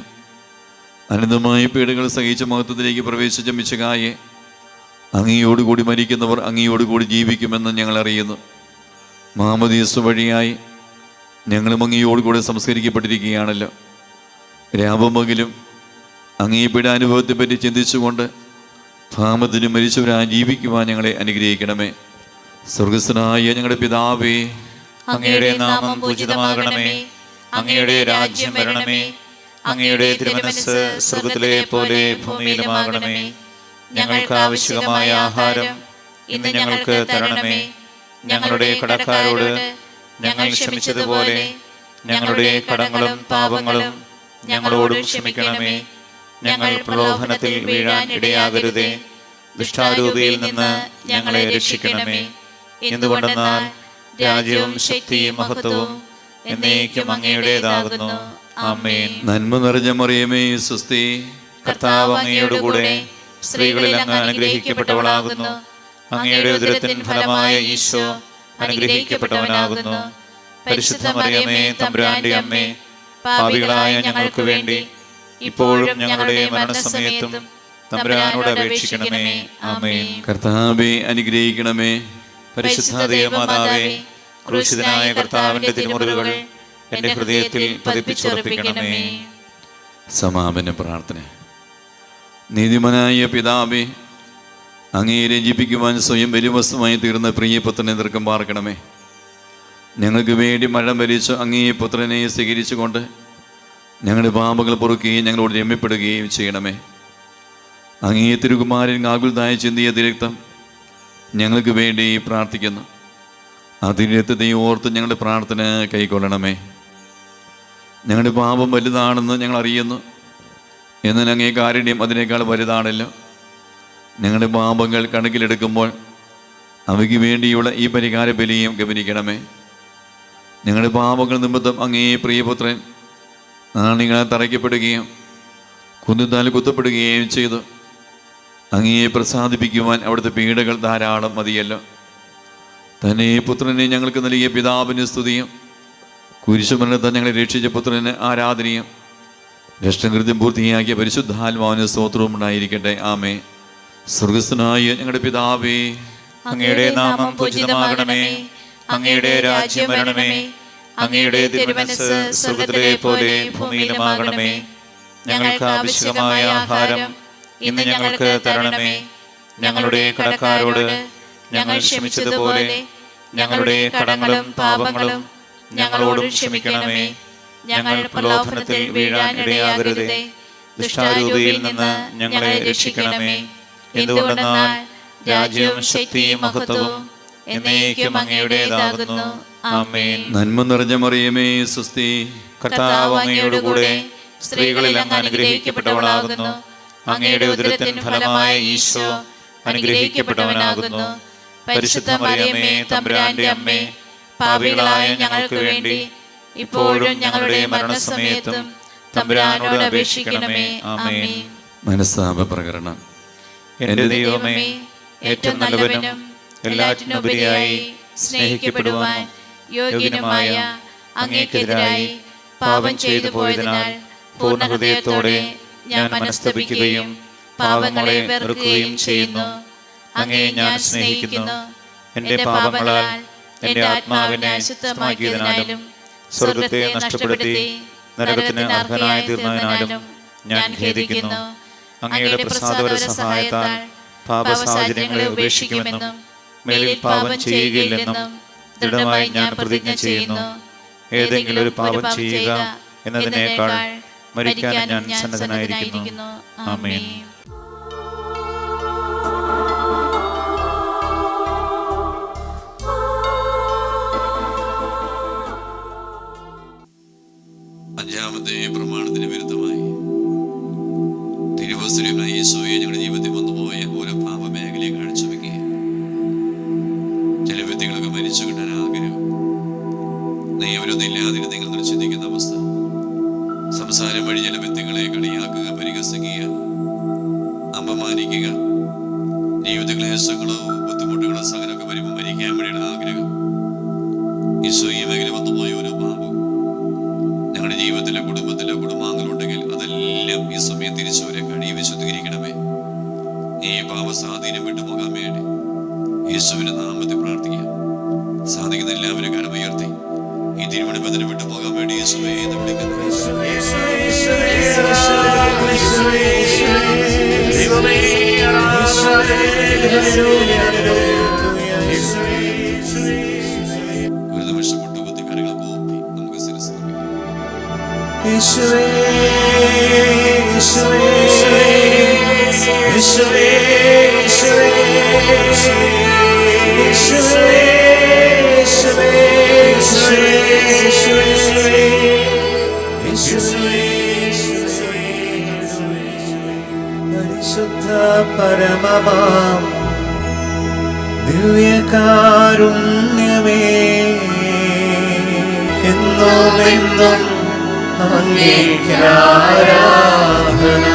അനന്തമായ പീഡകൾ സഹിച്ച മഹത്വത്തിലേക്ക് പ്രവേശിച്ച മിശിഹായെ, അങ്ങയോടുകൂടി മരിക്കുന്നവർ അങ്ങയോടുകൂടി ജീവിക്കുമെന്ന് ഞങ്ങൾ അറിയുന്നു. മാമോദീസ വഴിയായി ഞങ്ങളും അങ്ങയോടുകൂടി സംസ്കരിക്കപ്പെട്ടിരിക്കുകയാണല്ലോ. രാപമകിലും അങ്ങേ പീഡാനുഭവത്തെപ്പറ്റി ചിന്തിച്ചുകൊണ്ട് ഭാമത്തിനും മരിച്ചവരായി ജീവിക്കുവാൻ ഞങ്ങളെ അനുഗ്രഹിക്കണമേ. സ്വർഗസ്ഥനായ ഞങ്ങളുടെ പിതാവേ, അങ്ങയുടെ നാമം പൂജിതമാകണമേ. അങ്ങയുടെ രാജ്യം വരണമേ. അങ്ങയുടെ തിരുമനസ്സ് സ്വർഗത്തിലെ പോലെ ഭൂമിയിലുമാകണമേ. ഞങ്ങൾക്ക് ആവശ്യമായ ആഹാരം ഇന്ന് ഞങ്ങൾക്ക് തരണമേ. ഞങ്ങളുടെ കടക്കാരോട് ഞങ്ങൾ ക്ഷമിച്ചതുപോലെ ഞങ്ങളുടെ കടങ്ങളും പാപങ്ങളും ഞങ്ങളോടും ക്ഷമിക്കണമേ. ഞങ്ങൾ പ്രലോഭനത്തിൽ വീഴാൻ ഇടയാകരുതേ. ദുഷ്ടാരൂപിയിൽ നിന്ന് ഞങ്ങളെ രക്ഷിക്കണമേ. എന്തുകൊണ്ടെന്നാൽ രാജ്യവും ശക്തിയും മഹത്വവും എന്നേക്കും അങ്ങയുടേതാകുന്നു. ആമേൻ. നന്മ നിറഞ്ഞ മറിയമേ സുസ്തി, കർത്താവ് അങ്ങയുടെ കൂടെ സ്ത്രീകളിൽ അങ്ങ് അനുഗ്രഹിക്കപ്പെട്ടവളാകുന്നു. അങ്ങയുടെ ഉദരത്തിൻ ഫലമായ ഈശോ അനുഗ്രഹിക്കപ്പെട്ടവനാകുന്നു. പരിശുദ്ധ മറിയമേ, തമ്പുരാന്റെ അമ്മേ, പാപികളായ ഞങ്ങൾക്ക് വേണ്ടി ഇപ്പോഴും ഞങ്ങളുടെ മരണസമയത്തും തമ്പുരാനോട് അപേക്ഷിക്കണമേ. ആമേൻ. കർത്താവെ അനുഗ്രഹിക്കണമേ. പരിശുദ്ധ ദൈവമാതാവേ, ക്രൂശിതനായ കർത്താവിന്റെ തിരുമുറിവുകൾ എന്റെ ഹൃദയത്തിൽ പതിപ്പിച്ചുറപ്പിക്കണമേ. സമാപന പ്രാർത്ഥന. നീതിമാനായ പിതാവേ, അങ്ങയെ രഞ്ജിപ്പിക്കുവാൻ സ്വയം ബലിവസ്തുമായി തീർന്ന പ്രിയപുത്രനെ ദീർഘം പാർക്കണമേ. ഞങ്ങൾക്ക് വേണ്ടി മഴം ഭരിച്ച് അങ്ങേ പുത്രനെ സ്വീകരിച്ചുകൊണ്ട് ഞങ്ങളുടെ പാപങ്ങൾ പൊറുക്കുകയും ഞങ്ങളോട് രമ്യപ്പെടുകയും ചെയ്യണമേ. അങ്ങേ തിരുകുമാരൻ ആകുലതായ ചിന്തിയ രക്തം ഞങ്ങൾക്ക് വേണ്ടി പ്രാർത്ഥിക്കുന്നു. അതിരക്തത്തെ ഓർത്ത് ഞങ്ങളുടെ പ്രാർത്ഥന കൈക്കൊള്ളണമേ. ഞങ്ങളുടെ പാപം വലുതാണെന്ന് ഞങ്ങൾ അറിയുന്നു. എന്നാൽ അങ്ങേ കാരുണ്യം അതിനേക്കാൾ വലുതാണല്ലോ. ഞങ്ങളുടെ പാപങ്ങൾ കണക്കിലെടുക്കുമ്പോൾ അവയ്ക്ക് വേണ്ടിയുള്ള ഈ പരിഹാര ബലിയും ഗമനിക്കണമേ. ഞങ്ങളുടെ പാപങ്ങൾ നിമിത്തം അങ്ങേ പ്രിയപുത്രൻ നാണികളെ തറയ്ക്കപ്പെടുകയും കുന്തത്താൽ കുത്തപ്പെടുകയും ചെയ്തു. അങ്ങയെ പ്രസാദിപ്പിക്കുവാൻ അവിടുത്തെ പീഡകൾ ധാരാളം മതിയല്ലോ. തന്നെ പുത്രനെ ഞങ്ങൾക്ക് നൽകിയ പിതാവിന് സ്തുതിയും കുരിശുമരണത്താൽ ഞങ്ങളെ രക്ഷിച്ച പുത്രന് ആരാധനയും രക്ഷകൃത്യം പൂർത്തിയാക്കിയ പരിശുദ്ധാത്മാവിന് സ്തോത്രവും ഉണ്ടായിരിക്കട്ടെ. ആമേ. സ്വർഗസ്ഥനായ ഞങ്ങളുടെ പിതാവേ, അങ്ങയുടെ നാമം പൂജിതമാകണമേ. അങ്ങയുടെ രാജ്യം വരണമേ. അങ്ങയുടെ തിരുമനസ്സ് സ്വർഗത്തിലെ പോലെ ഭൂമിയിലുമാകണമേ. ഞങ്ങൾക്ക് ആവശ്യമായ ആഹാരം ഇന്ന് ഞങ്ങൾക്ക് തരണമേ. ഞങ്ങളുടെ കടക്കാരോട് ഞങ്ങൾ ക്ഷമിച്ചതുപോലെ ഞങ്ങളുടെ കടങ്ങളും പാപങ്ങളും ഞങ്ങളോടും ക്ഷമിക്കണമേ. ഞങ്ങൾ പ്രലോഭനത്തിൽ വീഴാൻ ഇടയാകരുതേ. ദുഷ്ടാരൂപിയിൽ നിന്ന് ഞങ്ങളെ രക്ഷിക്കണമേ. എന്തുകൊണ്ടെന്നാൽ രാജ്യവും ശക്തിയും മഹത്വവും എന്നേക്കും അങ്ങയുടേതാകുന്നു. ആമേൻ. നന്മ നിറഞ്ഞ മറിയമേ സുസ്തി, കർത്താവ് അങ്ങയുടെ കൂടെ സ്ത്രീകളിൽ അങ്ങ് അനുഗ്രഹിക്കപ്പെട്ടവളാകുന്നു. അങ്ങയുടെ ഉദരത്തിൻ ഫലമായ ഈശോ അനുഗ്രഹിക്കപ്പെട്ടവനാകുന്നു. പരിശുദ്ധ മറിയമേ, തമ്പുരാന്റെ അമ്മേ, പാപികളായ ഞങ്ങൾക്ക് വേണ്ടി ഇപ്പോഴും ഞങ്ങളുടെ മരണസമയത്തും തമ്പുരാനോട് അപേക്ഷിക്കണമേ. ആമേൻ. മനസ്താപ പ്രകരണം. എന്റെ ദൈവമേ, ഏറ്റവും നല്ലവനും എല്ലാറ്റിനുപരിയായി സ്നേഹിക്കപ്പെടുവാൻ യോഗ്യനുമായ അങ്ങേക്കെതിരായി പാപം ചെയ്തു പോയതിനാൽ പൂർണ്ണഹൃദയത്തോടെ ഞാൻ മനസ്തപിക്കുകയും പാപങ്ങളെ വെറുക്കുകയും ചെയ്യുന്നു. അങ്ങയെ ഞാൻ സ്നേഹിക്കുന്നു. എന്റെ പാപങ്ങളാൽ എന്റെ ആത്മാവിനെ അശുദ്ധമാക്കിയതിനാലും സ്വർഗത്തെ നഷ്ടപ്പെടുത്തി നരകത്തിന് അർഹനായി തീർന്നതിനാലും ഞാൻ ഖേദിക്കുന്നു. അങ്ങയുടെ പ്രസാദപര സഹായത്താൽ പാപസാഹചര്യങ്ങളെ ഉപേക്ഷിക്കുമെന്നും മേലിൽ പാപം ചെയ്യുകയില്ലെന്നും ദൃഢമായി ഞാൻ പ്രതിജ്ഞ ചെയ്യുന്നു. ഏതെങ്കിലും ഒരു പാപം ചെയ്യുക എന്നതിനേക്കാൾ മരിക്കാൻ ഞാൻ സന്നദ്ധനായിരിക്കുന്നു. ആമേൻ. അഞ്ചാമത്തെ പ്രമാണത്തിന് വിരുദ്ധമായി തിരുവസ്തുരനായ യേശുവെ ഞങ്ങളുടെ ജീവിതത്തിൽ വന്നുപോയ ഓരോ പാപമേഖലയെ കാഴ്ചവെക്കുക. ചില വ്യക്തികളൊക്കെ മരിച്ചു കിട്ടാൻ ആഗ്രഹം, നിയമരൊന്നും ഇല്ലാതിരുന്ന് നിങ്ങൾ ചിന്തിക്കുന്ന അവസ്ഥ, സംസാരം വഴി ചില വ്യക്തികളെ കളിയാക്കുക, പരിഹസിക്കുക, അപമാനിക്കുക, ജീവിത ക്ലേശങ്ങളോ ബുദ്ധിമുട്ടുകളോ സഹനമൊക്കെ വരുമ്പോൾ മരിക്കാൻ വേണ്ടിയുള്ള ആഗ്രഹം. ഈശോ ഈ മേഖല വന്നുപോയ ഓരോ പാപം ഞങ്ങളുടെ ജീവിതത്തിലെ കുടുംബത്തിലെ കുടുംബാംഗങ്ങളുണ്ടെങ്കിൽ അതെല്ലാം ഈ സമയം തിരിച്ചവരെ കഴിയെ വിശുദ്ധീകരിക്കണമേ. ഈ പാപസ്വാധീനം വിട്ടുപോകാൻ വേണ്ടി യേശുവിന്റെ നാമത്തിൽ പ്രാർത്ഥിക്കാം. സാധിക്കുന്ന എല്ലാവരും കരമുയർത്തി ഈ തിരുവനന്തപുരത്തിന് വിട്ടുപോകാൻ വേണ്ടി യേശുവേ എന്ന് വിളിക്കുന്നു. ഒരു നിമിഷം മുട്ടുകുത്തി കരങ്ങൾ കൂപ്പി നമുക്ക് ശിരസ്സ് നമിക്കാം. യേശുവേ യേശുവേ യേശുവേ യേശുവേ യേശുവേ പരിശുദ്ധ പരമമാം ദിവ്യകാരുണ്യമേ, എന്നും എന്നും അങ്ങേക്ക് ആരാധന.